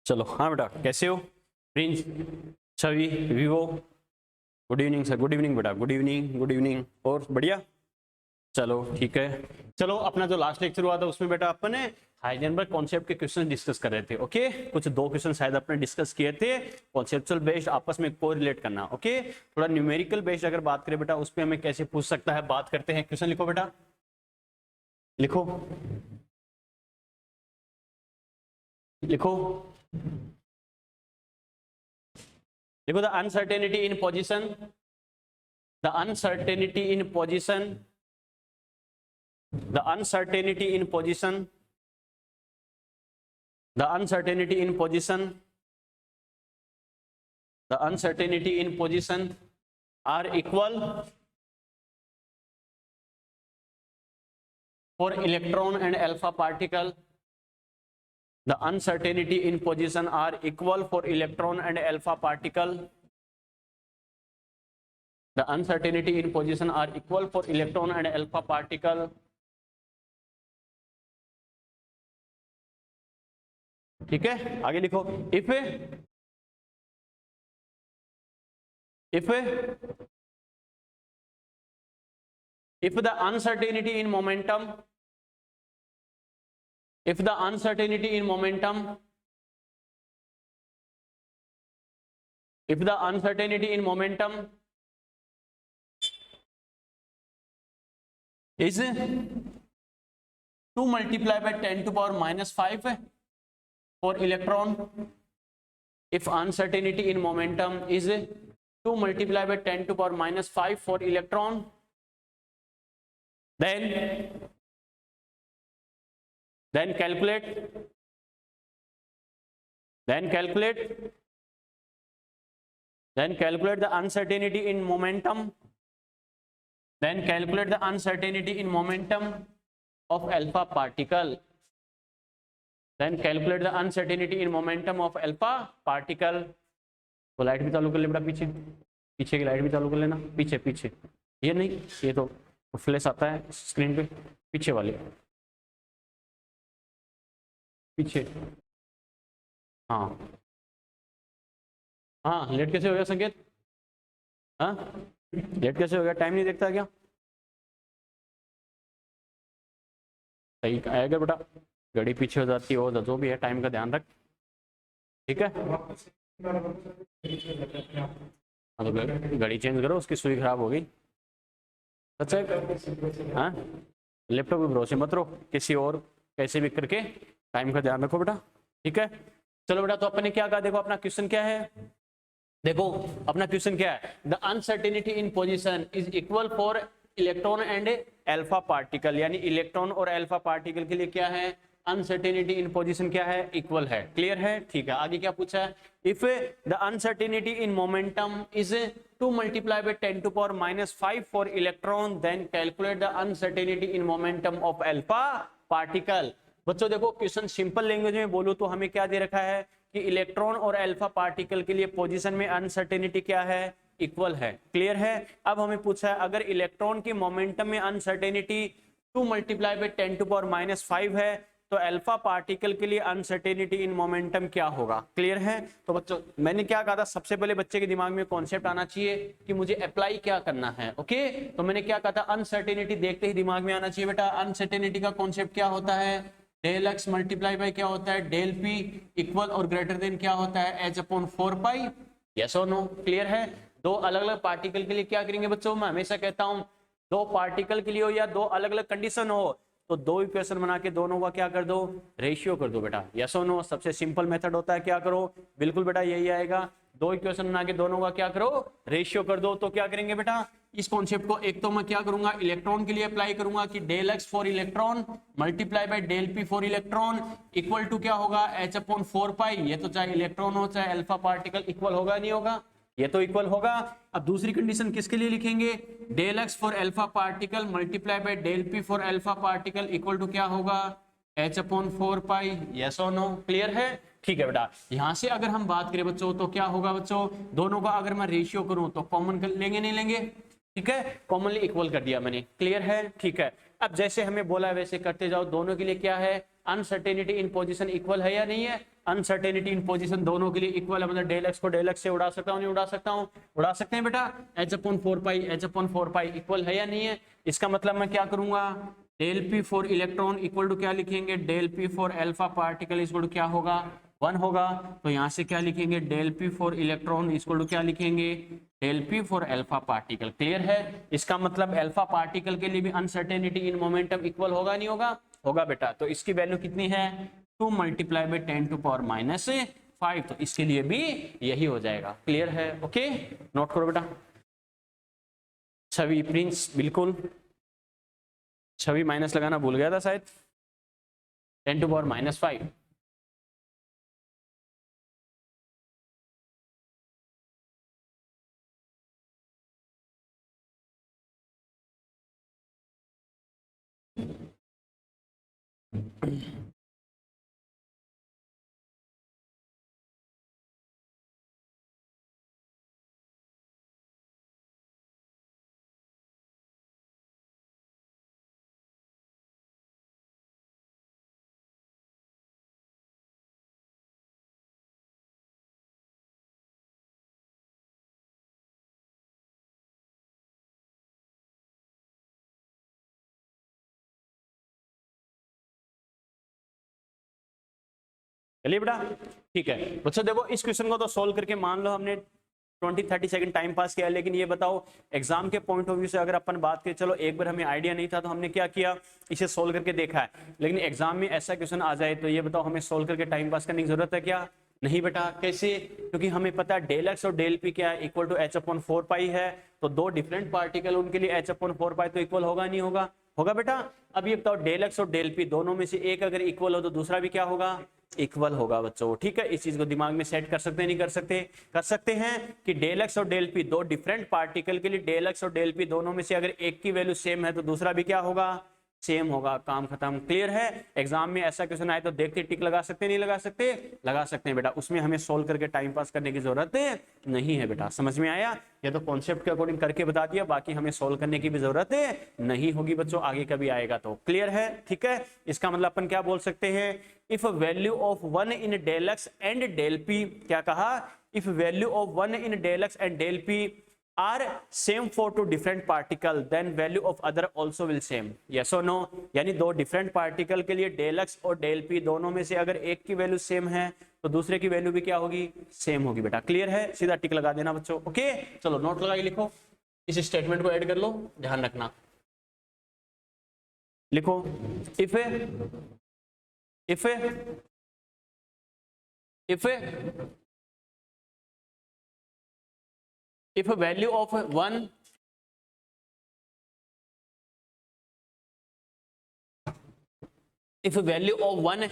चलो हाँ बेटा, कैसे हो? Prince, Chhavi, Vivo, good evening sir. Good evening बेटा, गुड इवनिंग, गुड इवनिंग। और बढ़िया, चलो ठीक है। चलो अपना जो लास्ट लेक्चर हुआ था उसमें बेटा अपन ने हाइजेनबर्ग कॉन्सेप्ट के क्वेश्चन डिस्कस कर रहे थे। ओके, कुछ 2 क्वेश्चन शायद अपने डिस्कस किए थे, कॉन्सेप्चुअल बेस्ड, आपस में कोरिलेट करना। ओके, थोड़ा न्यूमेरिकल बेस्ड अगर बात करें बेटा उस पर हमें कैसे पूछ सकता है, बात करते हैं। क्वेश्चन लिखो बेटा, लिखो लिखो लिखो। The uncertainty in position, the uncertainty in position, the uncertainty in position, the uncertainty in position, the uncertainty in position are equal for electron and alpha particle. The uncertainty in position are equal for electron and alpha particle. The uncertainty in position are equal for electron and alpha particle. ठीक है, आगे लिखो। if the uncertainty in momentum, if the uncertainty in momentum, if the uncertainty in momentum is 2 multiplied by 10 to power minus 5 for electron, if uncertainty in momentum is 2 multiplied by 10 to power minus 5 for electron, then calculate the uncertainty in momentum, then calculate the uncertainty in momentum of alpha particle, then calculate the uncertainty in momentum of alpha particle. तो light भी चालू कर ले बेटा, पीछे की light भी चालू कर लेना, पीछे ये नहीं, ये तो फ्लैश आता है स्क्रीन पे, पीछे वाले, पीछे। हाँ, लेट कैसे हो गया संकेत? लेट कैसे हो गया? टाइम नहीं देखता क्या? सही आएगा बेटा, घड़ी पीछे हो जाती है, वो जो भी है टाइम का ध्यान रख, ठीक है? घड़ी चेंज करो, उसकी सुई खराब हो गई। अच्छा, हाँ, लैपटॉप के भरोसे मत रहो, किसी और कैसे भी करके टाइम का ध्यान रखो बेटा, ठीक है? चलो बेटा, तो अपने क्या कहा, देखो अपना क्वेश्चन क्या है, देखो अपना क्वेश्चन क्या है, the uncertainty in position is equal for electron and alpha particle, यानी इलेक्ट्रॉन और अल्फा पार्टिकल के लिए क्या है, अनसर्टेनिटी इन पोजीशन क्या है, इक्वल है। क्लियर है? ठीक है, आगे क्या पूछा है, if the uncertainty in momentum is 2 multiplied by 10 to power minus 5 for electron, then calculate the uncertainty in momentum of alpha particle। बच्चों देखो, क्वेश्चन सिंपल लैंग्वेज में बोलूं तो हमें क्या दे रखा है कि इलेक्ट्रॉन और अल्फा पार्टिकल के लिए पोजीशन में अनसर्टेनिटी क्या है, इक्वल है। क्लियर है? अब हमें पूछा है अगर इलेक्ट्रॉन के मोमेंटम में uncertainty 2 multiplied by 10 to power minus 5 है, तो अल्फा पार्टिकल के लिए अनसर्टेनिटी इन मोमेंटम क्या होगा। क्लियर है? तो बच्चों मैंने क्या कहा था, सबसे पहले बच्चे के दिमाग में कॉन्सेप्ट आना चाहिए कि मुझे अप्लाई क्या करना है। ओके, तो मैंने क्या कहा था, अनसर्टेनिटी देखते ही दिमाग में आना चाहिए बेटा, अनसर्टेनिटी का कॉन्सेप्ट क्या होता है, डेल एक्स मल्टीप्लाई बाई क्या होता है, डेल पी, इक्वल और ग्रेटर देन क्या होता है, एच अपॉन 4 पाई। यस और नो? क्लियर है? दो अलग अलग पार्टिकल के लिए क्या करेंगे बच्चों, मैं हमेशा कहता हूं दो पार्टिकल के लिए हो या दो अलग अलग कंडीशन हो तो दो इक्वेशन बना के दोनों का क्या कर दो, रेशियो कर दो बेटा। यस और नो? सबसे सिंपल मेथड होता है, क्या करो, बिल्कुल बेटा यही आएगा, दो इक्वेशन बना के दोनों का क्या करो, रेशियो कर दो। तो क्या करेंगे बेटा, इस कॉन्सेप्ट को एक तो मैं क्या करूंगा, इलेक्ट्रॉन के लिए अप्लाई करूंगा कि del x for electron multiply by del p for electron equal to क्या होगा, एच अपॉन 4 पाई। ये तो चाहे इलेक्ट्रॉन हो चाहे अल्फा पार्टिकल, इक्वल होगा नहीं होगा, ये तो इक्वल होगा। अब दूसरी कंडीशन किसके लिए लिखेंगे, del x for alpha particle multiply by del p for alpha particle equal to क्या होगा, एच अपॉन 4 पाई। यस और नो? क्लियर है? ठीक है बेटा, यहां से अगर हम बात करें बच्चों तो क्या होगा बच्चों, दोनों का अगर मैं रेशियो करूं तो कॉमन लेंगे नहीं लेंगे, ठीक है, कॉमनली इक्वल कर दिया मैंने। क्लियर है? ठीक है, अब जैसे हमें बोला है वैसे करते जाओ, दोनों के लिए क्या है, अनसर्टेनिटी इन पोजीशन इक्वल है या नहीं है, अनसर्टेनिटी इन पोजीशन दोनों के लिए इक्वल है, मतलब डेल एक्स को डेल एक्स से उड़ा सकता हूँ, नहीं उड़ा सकता हूँ, उड़ा सकते हैं बेटा। h/4 इक्वल है या नहीं है? इसका मतलब मैं क्या करूंगा, del p for electron equal to क्या लिखेंगे, del p for alpha particle equal to क्या होगा, 1 होगा। तो यहां से क्या लिखेंगे, del p for electron equal to क्या लिखेंगे, del p for alpha particle. Clear है? इसका मतलब अल्फा पार्टिकल के लिए भी अनसर्टेनिटी इन मोमेंटम इक्वल होगा नहीं होगा? होगा बेटा। तो इसकी वैल्यू कितनी है, 2 × 10⁻⁵ तो इसके लिए भी यही हो जाएगा। क्लियर है? ओके, नोट करो बेटा। छवि प्रिंस, बिल्कुल छवि माइनस लगाना भूल गया था शायद, 10⁻⁵। चलिए बेटा, ठीक है बच्चों। देखो इस क्वेश्चन को तो सोल्व करके मान लो हमने 20-30 सेकंड टाइम पास किया, लेकिन ये बताओ एग्जाम के पॉइंट ऑफ व्यू से अगर अपन बात करें, चलो एक बार हमें आइडिया नहीं था तो हमने क्या किया, इसे सोल्व करके देखा है, लेकिन एग्जाम में ऐसा क्वेश्चन आ जाए तो ये बताओ हमें सोल्व करके टाइम पास करने की जरूरत है क्या? नहीं बेटा। कैसे? क्योंकि हमें पता है डेल एक्स और डेल पी क्या है, इक्वल टू h/4 है। तो दो डिफरेंट पार्टिकल, उनके लिए h/4 तो इक्वल होगा नहीं होगा? होगा बेटा। अब ये बताओ डेल एक्स और डेल पी दोनों में से एक अगर इक्वल हो तो दूसरा भी क्या होगा, इक्वल होगा बच्चों। ठीक है, इस चीज को दिमाग में सेट कर सकते हैं, नहीं कर सकते? कर सकते हैं कि डेल एक्स और डेल पी दो डिफरेंट पार्टिकल के लिए, डेल एक्स और डेल पी दोनों में से अगर एक की वैल्यू सेम है तो दूसरा भी क्या होगा, सेम होगा। काम खत्म। क्लियर है? एग्जाम में ऐसा क्वेश्चन आए तो देखते टिक लगा सकते, नहीं लगा सकते? लगा सकते हैं बेटा। उसमें हमें सोल्व करके टाइम पास करने की जरूरत नहीं है बेटा। समझ में आया? ये तो कॉन्सेप्ट के अकॉर्डिंग करके बता दिया, बाकी हमें सोल्व करने की भी जरूरत नहीं होगी बच्चों, आगे कभी आएगा तो। क्लियर है? ठीक है, इसका मतलब अपन क्या बोल सकते हैं, if value of 1 in del x and del p, क्या कहा, if value of 1 in del x and del p are same for two different particle then value of other also will same, yes or no? यानी दो different particle के लिए del x और del P दोनों में से अगर एक की वैल्यू सेम है तो दूसरे की वैल्यू भी क्या होगी, सेम होगी बेटा। क्लियर है? सीधा टिक लगा देना बच्चों। ओके, चलो नोट लगाइए, लिखो, इस स्टेटमेंट को ऐड कर लो, ध्यान रखना। लिखो, if if if if a value of 1 if a value of 1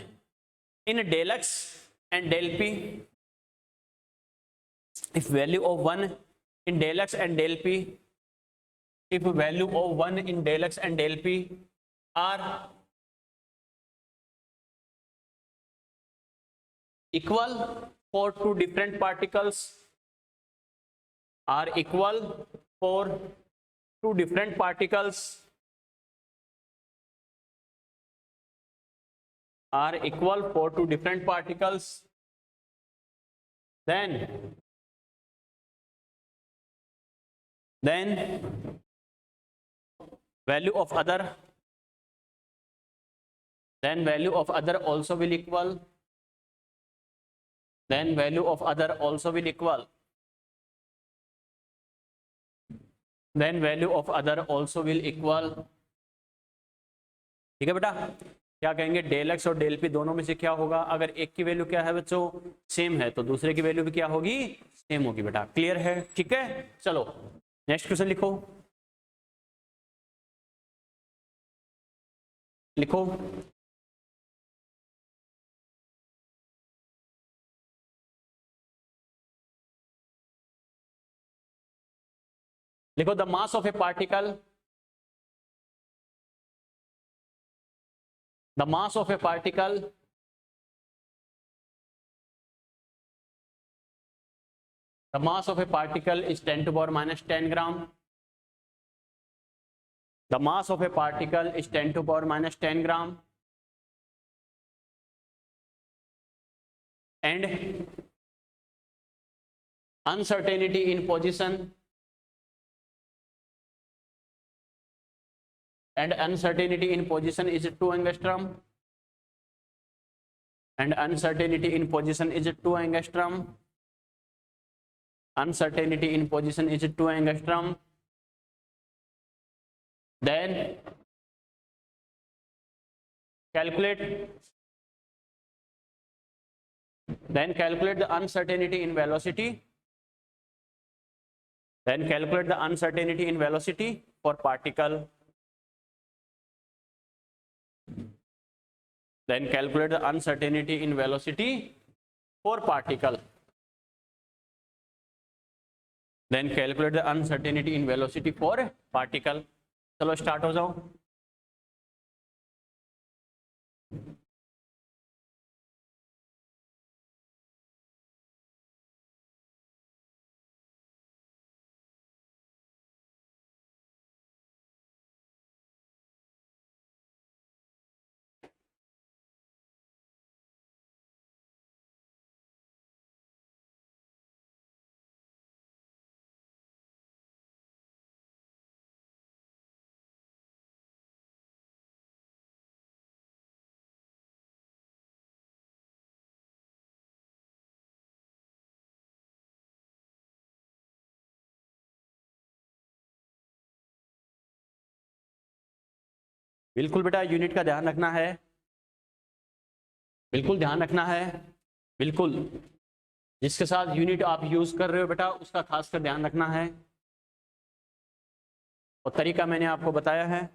in del x and del p, if value of 1 in del x and del p, if value of 1 in del x and del p are equal for two different particles, are equal for two different particles, are equal for two different particles, then value of other, then value of other also will equal, then value of other also will equal, then value of other also will equal। ठीक है बेटा, क्या कहेंगे, del x और del P दोनों में से क्या होगा, अगर एक की वैल्यू क्या है बच्चों, सेम है, तो दूसरे की वैल्यू भी क्या होगी, सेम होगी बेटा। क्लियर है? ठीक है, चलो नेक्स्ट क्वेश्चन लिखो, लिखो, लिखो, the mass of A particle, the mass of a particle, the mass of a particle is 10⁻⁻10 gram, the mass of a particle is 10⁻⁻10 gram, and uncertainty in position is 2 angstrom, and uncertainty in position is 2 angstrom, uncertainty in position is 2 angstrom. Then calculate the uncertainty in velocity. Then calculate the uncertainty in velocity for particle. Then calculate the uncertainty in velocity for particle. Then calculate the uncertainty in velocity for particle. चलो start हो जाओ. बिल्कुल बेटा unit का ध्यान रखना है, बिल्कुल ध्यान रखना है, बिल्कुल जिसके साथ यूनिट आप यूज कर रहे हो बेटा उसका खासकर ध्यान रखना है. और तरीका मैंने आपको बताया है.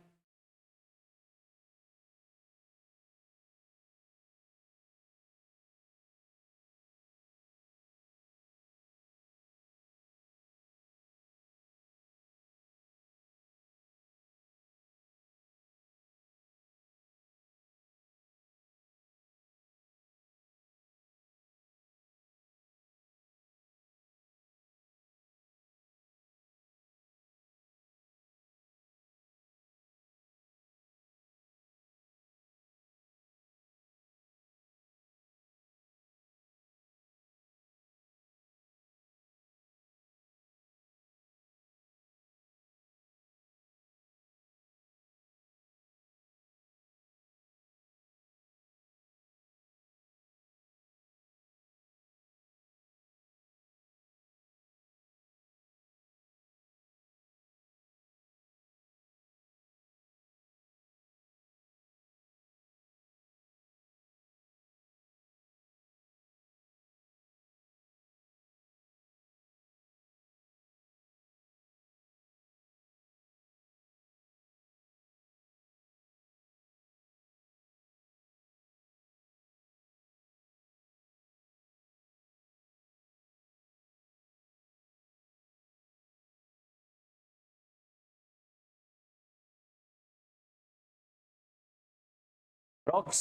अप्रॉक्स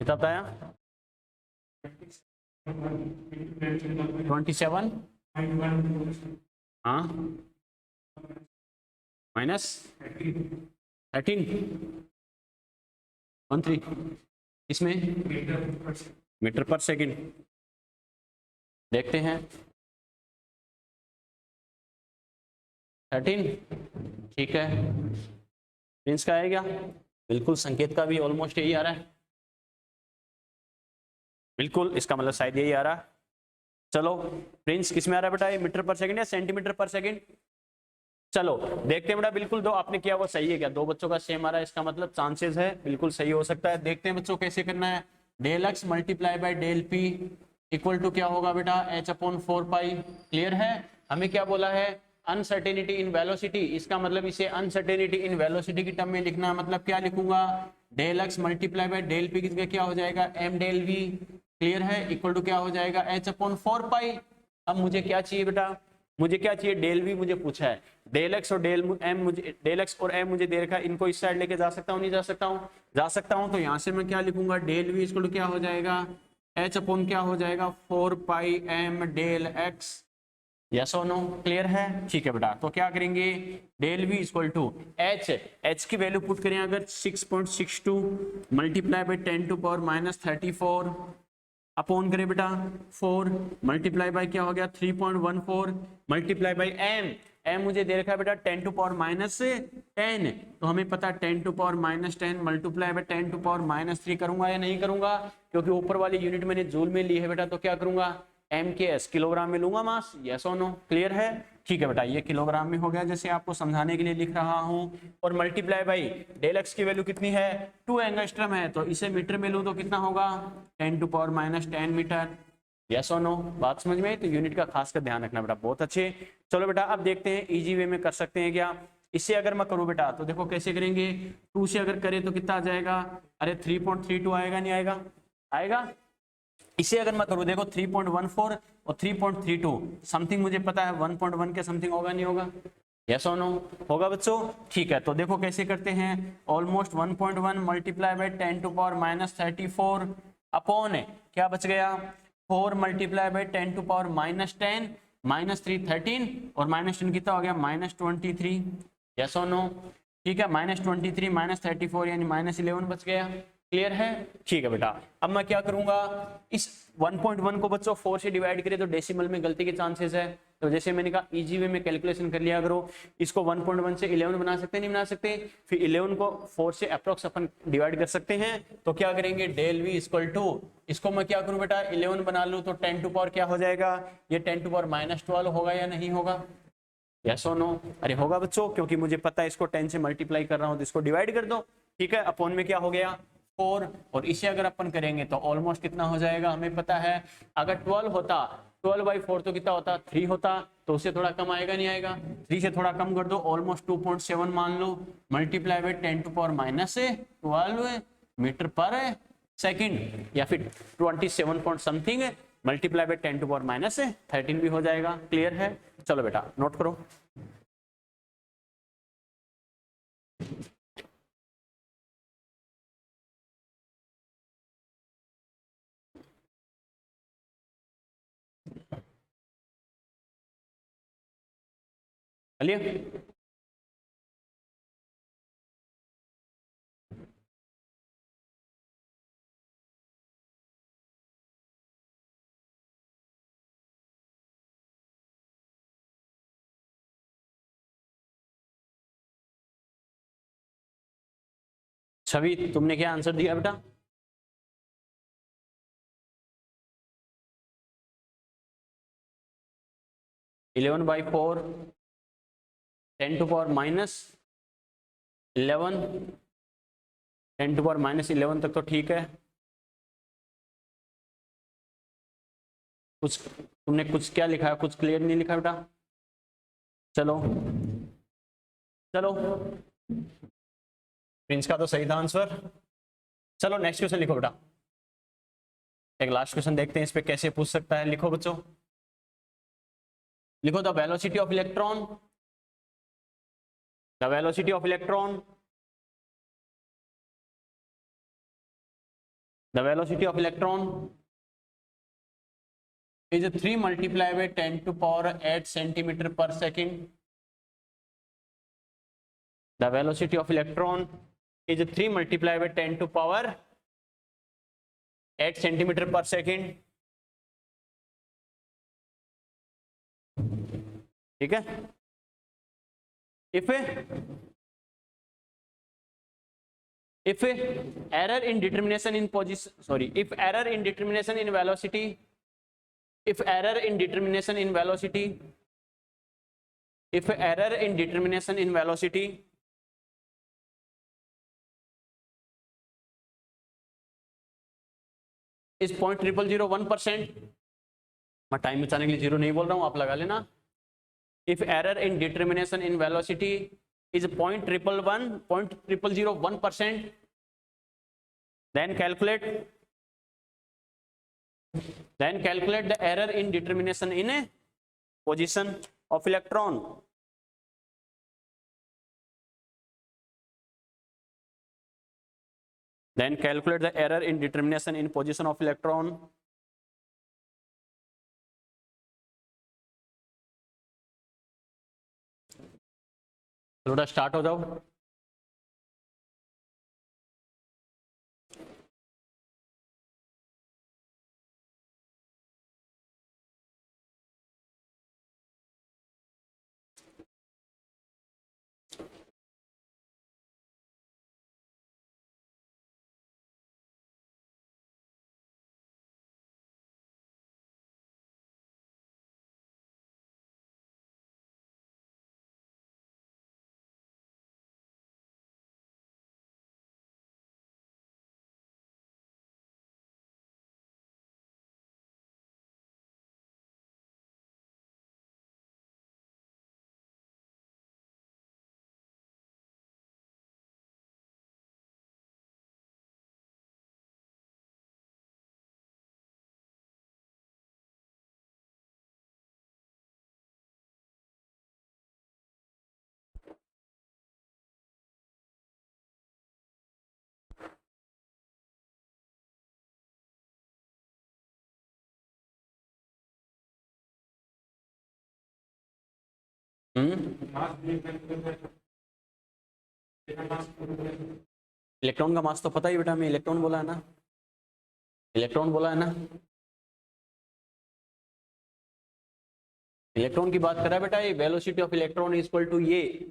कितना बताया 27 हाँ माइनस 13 इसमें मीटर पर सेकंड देखते हैं 13 ठीक है. प्रिंस का आएगा बिल्कुल, संकेत का भी ऑलमोस्ट यही आ रहा है, बिल्कुल इसका मतलब शायद यही आ रहा है. चलो प्रिंस किस में आ रहा है बेटा, ये मीटर पर सेकंड या सेंटीमीटर पर सेकंड? चलो देखते हैं बेटा, बिल्कुल दो आपने किया वो सही है क्या? दो बच्चों का सेम आ रहा है, इसका मतलब चांसेस है बिल्कुल सही हो सकता है. देखते हैं बच्चों कैसे करना है. Del x multiply by del p equal to क्या होगा बेटा, एच अपॉन 4 पाई. क्लियर है? हमें क्या बोला है, अनसर्टेनिटी इन वेलोसिटी, इसका मतलब इसे अनसर्टेनिटी इन वेलोसिटी की टर्म में लिखना है. मतलब क्या लिखूंगा, del x multiply by del p किसका क्या हो जाएगा, एम डेल वी. क्लियर है? इक्वल टू क्या हो जाएगा, एच अपॉन 4 पाई. अब मुझे क्या चाहिए बेटा, मुझे क्या चाहिए, डेल वी मुझे पूछा है. डेल एक्स और डेल एम मुझे, डेल एक्स और एम मुझे दे रखा है, इनको इस साइड लेके जा सकता हूँ नहीं जा सकता हूँ? जा सकता हूँ. तो यहाँ से मैं क्या लिखूंगा, डेल वी इक्वल टू क्या हो जाएगा, एच अपॉन क्या हो जाएगा 4 pi m del x. Yes और नो? क्लियर है? ठीक है बेटा. तो क्या करेंगे, del v equal to h की वैल्यू पुट करें अगर 6.62 multiply by 10 to power -34 upon करे बेटा 4 मल्टीप्लाई बाय क्या हो गया 3.14 मल्टीप्लाई बाय m मुझे दे रखा है बेटा 10 टू पावर माइनस 10, तो हमें पता है 10 to power minus 10 multiply by 10 to power minus 3 करूंगा या नहीं करूंगा, क्योंकि ऊपर वाली यूनिट मैंने जूल में ली है बेटा, तो क्या करूंगा m के s किलोग्राम में लूंगा मास, यस और नो, क्लियर है। ठीक है बेटा, ये किलोग्राम में हो गया जैसे आपको समझाने के लिए लिख रहा हूं, और मल्टीप्लाई बाई डेल एक्स की वैल्यू कितनी है 2 एंगस्ट्रम है, तो इसे मीटर में लूं तो कितना होगा 10 to power minus 10 metre, yes और नो, बात समझ में आई। तो यूनिट का खास कर ध्यान रखना बेटा, बहुत अच्छे। चलो बेटा अब देखते हैं इजी वे में कर सकते हैं क्या। इससे अगर मैं करूं बेटा तो देखो कैसे करेंगे, 2 से अगर करें तो कितना आ जाएगा, अरे 3.32 आएगा, नहीं आएगा, आएगा। इसे अगर मैं करूं देखो 3.14 और 3.32 समथिंग मुझे पता है 1.1 के समथिंग होगा, नहीं होगा, यस और नो, होगा बच्चों। ठीक है, तो देखो कैसे करते हैं, almost 1.1 multiply by 10 to power minus 34 upon है क्या बच गया 4 multiply by 10 to power minus 10 minus 3 13 और माइनस 10 कितना हो गया माइनस 23, यस और नो। ठीक है, माइनस 23 माइनस 34 यानी माइनस 11 बच गया, क्लियर है। ठीक है बेटा, अब मैं क्या करूंगा, इस 1.1 को बच्चों 4 से डिवाइड करें तो डेसिमल में गलती के चांसेस है, तो जैसे मैंने कहा इजी वे में कैलकुलेशन कर लिया करो। इसको 1.1 से 11 बना सकते नहीं बना सकते, फिर 11 को 4 से अप्रोक्स अपन डिवाइड कर सकते हैं, तो क्या करेंगे डेल वी इक्वल टू, इसको मैं क्या करूं बेटा 11 बना लूं तो 10 टू पावर क्या हो जाएगा, ये 10 टू पावर माइनस 12 होगा या नहीं होगा, यस और नो। अरे होगा बच्चों, क्योंकि मुझे पता है इसको 10 से मल्टीप्लाई कर रहा हूं तो इसको डिवाइड कर दो, ठीक है, अपॉन में क्या हो गया 4, और इसे अगर अपन करेंगे तो ऑलमोस्ट कितना हो जाएगा, हमें पता है अगर 12 होता 12 बाई 4 तो कितना होता 3 होता, तो उससे थोड़ा कम आएगा, नहीं आएगा, 3 से थोड़ा कम कर दो, ऑलमोस्ट 2.7 मान लो, multiply by 10 to power minus 12 metre पर सेकंड, या फिर 27 point something multiply by 10 to power minus 13 भी हो जाएगा, क्लियर है। चलो बेटा नोट करो, चलिए छवि तुमने क्या आंसर दिया बेटा, eleven by 4 10 to power minus 11 10 to power minus 11 तक तो ठीक है, कुछ तुमने कुछ क्या लिखा है, कुछ क्लियर नहीं लिखा बेटा, चलो चलो प्रिंस का तो सही था आंसर। चलो नेक्स्ट क्वेश्चन लिखो बेटा, एक लास्ट क्वेश्चन देखते हैं इस पे कैसे पूछ सकता है, लिखो बच्चों, लिखो the velocity of electron, the velocity of electron, the velocity of electron is 3 multiplied by 10 to power 8 centimeter per second. The velocity of electron is 3 multiplied by 10 to power 8 centimeter per second. ठीक है, if error in determination in position, sorry, if error in determination in velocity, if error in determination in velocity, if error in determination in velocity is 0.0001%, मैं time बचाने के लिए 0 नहीं बोल रहा हूं, आप लगा लेना, if error in determination in velocity is 0.001%, then calculate the error in determination in a position of electron. Then calculate the error in determination in position of electron. थोड़ा स्टार्ट हो जाओ। इलेक्ट्रॉन का मास तो पता ही बेटा, मैं इलेक्ट्रॉन बोला है ना, इलेक्ट्रॉन बोला है ना, इलेक्ट्रॉन की बात कर रहा है बेटा, ये velocity of electron is equal to ये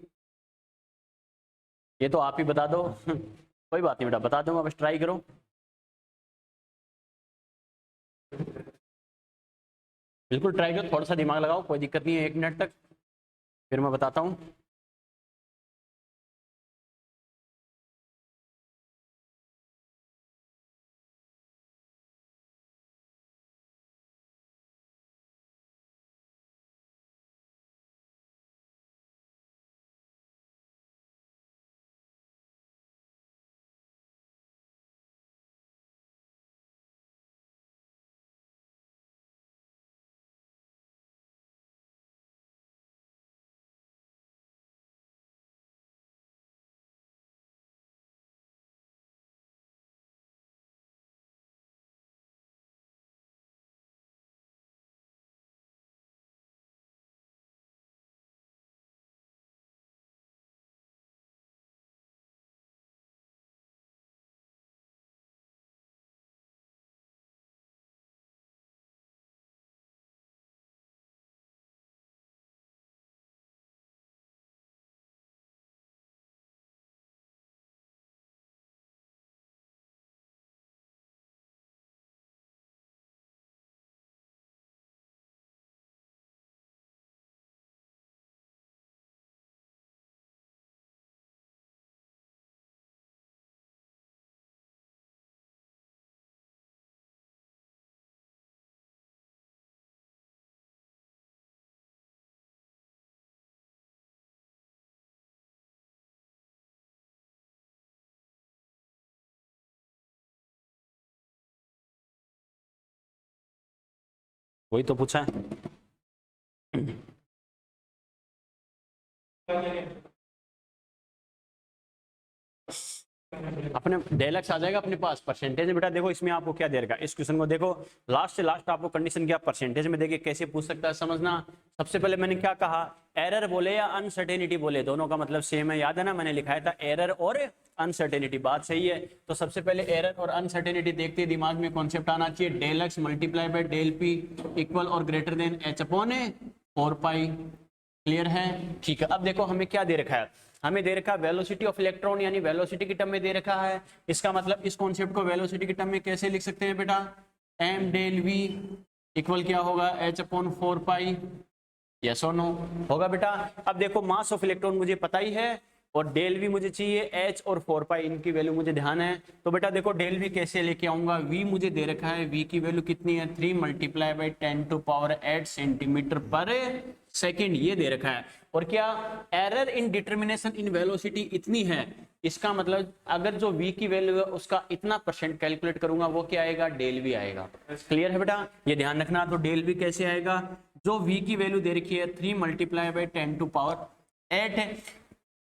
तो आप ही बता दो कोई बात नहीं बेटा, बता दूंगा, बस ट्राई करो। बिल्कुल ट्राई करो, थोड़ा सा दिमाग लगाओ, कोई दिक्कत नहीं है, 1 मिनट तक फिर मैं बताता हूँ। वही तो पूछा है अपने डेलक्स आ जाएगा अपने पास, परसेंटेज बेटा देखो इसमें आपको क्या दे रखा है, इस क्वेश्चन को देखो लास्ट से लास्ट आपको कंडीशन क्या परसेंटेज में देके कैसे पूछ सकता है समझना। सबसे पहले मैंने क्या कहा, एरर बोले या अनसर्टेनिटी बोले, दोनों का मतलब सेम है, याद है ना, मैंने लिखाया था एरर और अनसर्टेनिटी, बात सही है। तो सबसे पहले एरर और अनसर्टेनिटी देखते दिमाग में कॉन्सेप्ट आना चाहिए, del x multiply by del p equal और greater than h upon 4 pi. Clear है, ठीक है। अब देखो हमें क्या दे रखा है, हमें दे रखा है वेलोसिटी ऑफ इलेक्ट्रॉन, यानी वेलोसिटी की टर्म में दे रखा है। इसका मतलब इस कॉन्सेप्ट को वेलोसिटी की टर्म में कैसे लिख सकते हैं बेटा, एम डेल वी इक्वल क्या होगा, एच अपॉन 4 पाई, यस और नो होगा बेटा। अब देखो मास ऑफ इलेक्ट्रॉन मुझे पता ही है और डेल वी मुझे चाहिए, एच और 4 पाई इनकी वैल्यू मुझे ध्यान है। तो बेटा देखो डेल वी कैसे लेके आऊंगा, वी मुझे दे रखा है, वी की वैल्यू कितनी है 3 मल्टीप्लाई बाई 10⁸ सेंटीमीटर पर सेकेंड, ये दे रखा है। और क्या error in determination in velocity इतनी है, इसका मतलब अगर जो v की वैल्यू है उसका इतना परसेंट कैलकुलेट करूंगा वो क्या आएगा, डेल वी आएगा। क्लियर है बेटा, ये ध्यान रखना। तो डेल वी कैसे आएगा, जो v की वैल्यू दे रखी है 3 मल्टीप्लाई बाई 10⁸ है,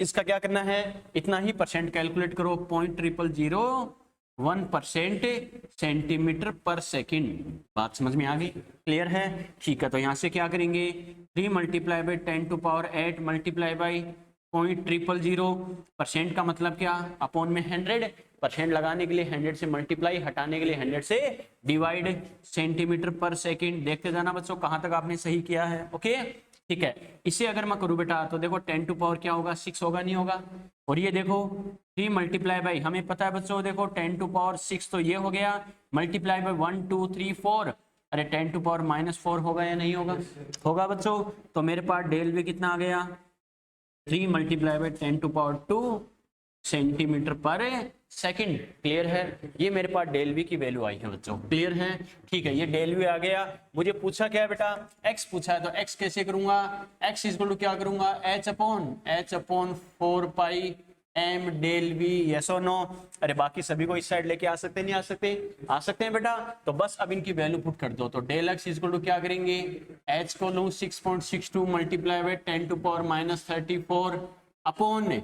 इसका क्या करना है, इतना ही परसेंट कैलकुलेट करो, 0.0001% सेंटीमीटर पर सेकेंड। बात समझ में आ गई, क्लियर है, ठीक है। तो यहाँ से क्या करेंगे, 3 मल्टीप्लाई बाई 10⁸ मल्टीप्लाई बाई 0.000 का मतलब क्या, अपॉन में 100%, लगाने के लिए 100 से मल्टीप्लाई, हटाने के लिए 100 से डिवाइड, सेंटीमीटर पर सेकेंड। देखते जाना बच्चों कहां तक आपने सही किया है, ओके ठीक है। इसे अगर मैं करूं बेटा तो देखो 10⁻ क्या होगा, 6 होगा, नहीं होगा। और ये देखो 3 मल्टीप्लाई बाई, हमें पता है बच्चों देखो 10⁻6 तो ये हो गया, मल्टीप्लाई बाई 1 2 3 4, अरे 10⁻⁻4 होगा या नहीं होगा, होगा बच्चों। तो मेरे पास डेल वी कितना आ गया, 3 मल्टीप्लाई बाई 10⁻2 सेंटीमीटर पर सेकंड। क्लियर है, ये मेरे पास डेल वी की वैल्यू आई है बच्चों, क्लियर है, ठीक है। ये डेल वी आ गया, मुझे पूछा क्या है बेटा, x पूछा है, तो x कैसे करूंगा, x इक्वल टू क्या करूंगा, h upon 4 pi m del v, yes और नो। अरे बाकी सभी को इस साइड लेके आ सकते नहीं आ सकते, आ सकते हैं बेटा। तो बस अब इनकी वैल्यू पुट कर दो, तो डेल एक्स इक्वल टू क्या करेंगे, h को लूं 6.62 मल्टीप्लाई बाई 10⁻34 अपॉन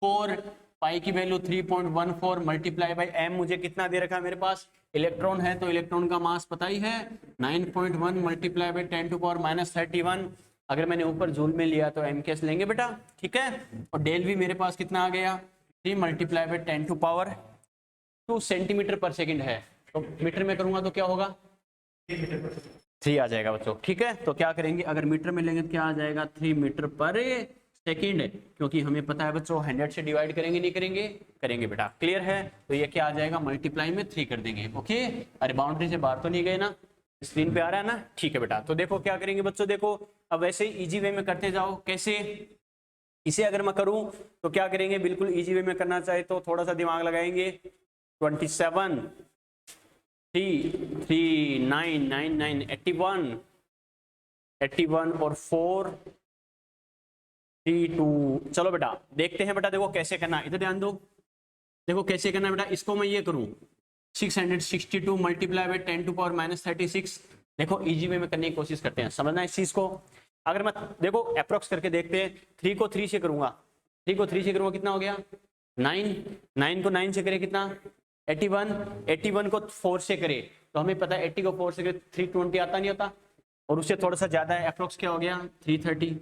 4 पाई की वैल्यू 3.14 मल्टीप्लाई बाई m, मुझे कितना दे रखा है मेरे पास, इलेक्ट्रॉन है तो इलेक्ट्रॉन का मास पता ही है, 9.1 मल्टीप्लाई बाई 10⁻31, अगर मैंने ऊपर जूल में लिया तो एम केस लेंगे बेटा, ठीक है। और डेल भी मेरे पास कितना आ गया, 3 multiply by 10 to power 2 centimetre पर सेकंड है, तो मीटर में करूंगा तो क्या होगा, 3 आ जाएगा बच्चों, ठीक है। तो क्या करेंगे, अगर मीटर में लेंगे तो क्या आ जाएगा, 3 मीटर पर सेकंड, क्योंकि हमें पता है बच्चों 100 से डिवाइड करेंगे नहीं करेंगे, करेंगे बेटा, क्लियर है। तो ये क्या आ जाएगा, मल्टीप्लाई में 3 कर देंगे, ओके। अरे बाउंड्री से बाहर तो नहीं गए ना, स्क्रीन पे आ रहा है ना, ठीक है बेटा। तो देखो क्या करेंगे बच्चों, देखो अब वैसे इजी वे में करते जाओ, कैसे, इसे अगर मैं करूं तो क्या करेंगे, बिल्कुल इजी वे में करना चाहे तो थोड़ा सा दिमाग लगाएंगे, 27 3 3 9 9 9 81 81 और 4 3 2, चलो बेटा देखते हैं बेटा, देखो कैसे करना, इधर ध्यान दो, देखो कैसे करना बेटा। इसको मैं ये करूं 662 multiply by 10 to power minus 36, देखो इजी वे में करने की कोशिश करते हैं, समझना इस चीज को। अगर मैं देखो अप्रोक्स करके देखते हैं, 3 को 3 से करूंगा, 3 को 3 से करूंगा कितना हो गया 9, 9 को 9 से करे कितना 81, 81 को 4 से करे तो हमें पता है 80 को 4 से करे 320 आता नहीं होता, और उससे थोड़ा सा ज्यादा है, अप्रोक्स क्या हो गया 330,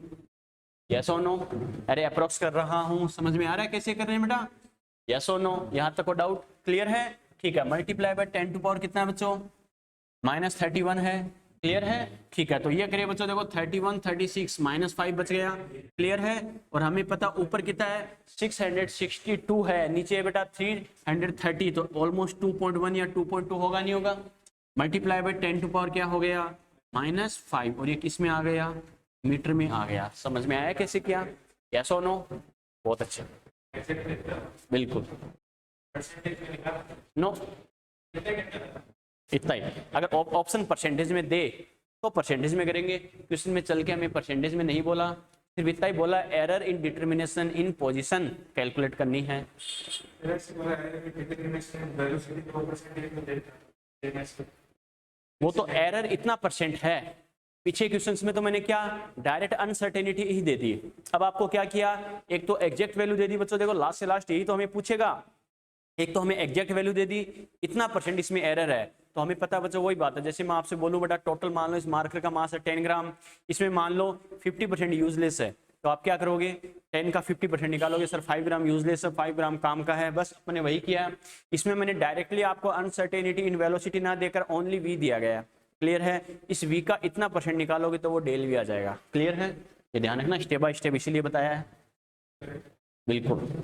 यस और नो। अरे अप्रोक्स कर रहा हूं, समझ में आ रहा है कैसे कर रहे हैं बेटा, यस और नो, यहां तक को डाउट क्लियर है, ठीक है। मल्टीप्लाई बाय 10 टू पावर कितना है बच्चों, -31 है, क्लियर है, ठीक है। तो ये करिए बच्चों, देखो 31 36 -5 बच गया, क्लियर है। और हमें पता ऊपर कितना है 662 है, नीचे बेटा 330, तो ऑलमोस्ट 2.1 या 2.2 होगा नहीं होगा। मल्टीप्लाई बाय 10 टू पावर क्या हो गया -5, और ये किस में आ गया, मीटर में आ गया, समझ में आया कैसे किया, यस और नो, बहुत अच्छा, बिल्कुल नो, इतना ही। अगर ऑप्शन परसेंटेज में दे तो परसेंटेज में करेंगे, क्वेश्चन में चल के हमें परसेंटेज में नहीं बोला, सिर्फ इतना ही बोला error in determination in position calculate करनी है। वो तो एरर इतना परसेंट है, पीछे क्वेश्चंस में तो मैंने क्या डायरेक्ट अनसर्टेनिटी ही दे दी। अब आपको क्या किया, एक तो एग्जैक्ट वैल्यू दे दी बच्चों, देखो लास्ट से लास्ट यही तो हमें पूछेगा, एक तो हमें एग्जैक्ट वैल्यू दे दी, इतना परसेंट इसमें एरर है, तो हमें पता है बच्चों वही बात है, जैसे मैं आपसे बोलूं बेटा टोटल मान लो इस मार्कर का मास है 10 ग्राम, इसमें मान लो 50% यूजलेस है, तो आप क्या करोगे 10 का 50% निकालोगे, सर 5 ग्राम यूजलेस है, 5 ग्राम काम का है, बस मैंने वही किया है। इसमें मैंने डायरेक्टली आपको अनसर्टेनिटी इन वेलोसिटी ना देकर ओनली वी दिया गया, क्लियर है। इस वी का इतना परसेंट निकालोगे तो वो डेल वी आ जाएगा, क्लियर है, ये ध्यान रखना, स्टेप बाय स्टेप इसीलिए बताया है, बिल्कुल।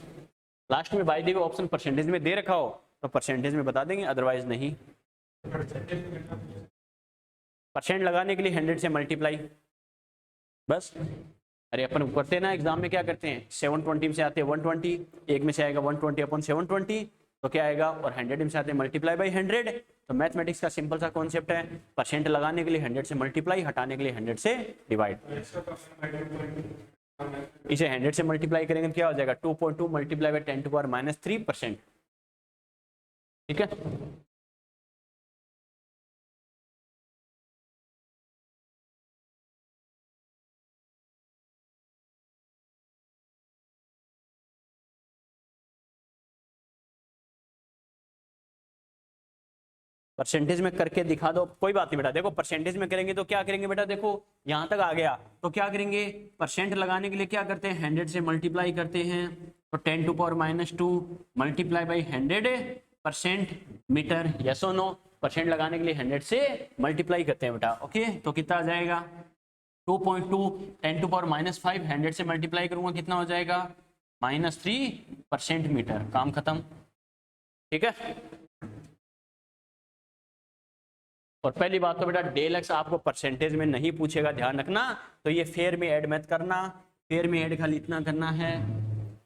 लास्ट में by the way option percentage में दे रखा हो तो परसेंटेज में बता देंगे, अदरवाइज नहीं। परसेंट लगाने के लिए 100 से मल्टीप्लाई, बस। अरे अपन करते ना एग्जाम में क्या करते हैं 720 से आते हैं 120, एक में से आएगा 120 अपॉन 720 तो क्या आएगा, और 100 में से आते हैं मल्टीप्लाई बाई 100। तो मैथमेटिक्स का सिंपल सा कॉन्सेप्ट है, परसेंट लगाने के लिए 100 से मल्टीप्लाई, हटाने के लिए 100 से डिवाइड। इसे 100 से मल्टीप्लाई करेंगे तो क्या हो जाएगा 2.2 मल्टीप्लाई बाई 10 टू पावर -3%, ठीक है। परसेंटेज में करके दिखा दो, कोई बात नहीं बेटा, देखो परसेंटेज में करेंगे तो क्या करेंगे बेटा, देखो यहां तक आ गया तो क्या करेंगे, परसेंट लगाने के लिए क्या करते हैं 100 से मल्टीप्लाई करते हैं, तो 10 to power -2 multiply by 100% metre, yes और नो। परसेंट लगाने के लिए 100 से मल्टीप्लाई करते हैं बेटा, ओके। तो कितना आ जाएगा 2.2, 10 टू पावर -5, 100 से मल्टीप्लाई करूंगा कितना हो जाएगा -3% मीटर, काम खत्म, ठीक है। और पहली बात तो बेटा डेल एक्स आपको परसेंटेज में नहीं पूछेगा, ध्यान रखना, तो ये फेयर में ऐड मत करना, फेयर में ऐड खाली इतना करना है,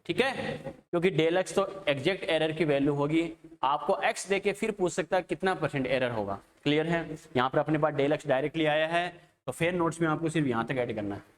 ठीक है, क्योंकि डेल एक्स तो एग्जैक्ट एरर की वैल्यू होगी, आपको एक्स देके फिर पूछ सकता है कितना परसेंट एरर होगा, क्लियर है। यहाँ पर अपने पास डेल एक्स डायरेक्टली आया है, तो फेयर नोट्स में आपको सिर्फ यहाँ तक ऐड करना है।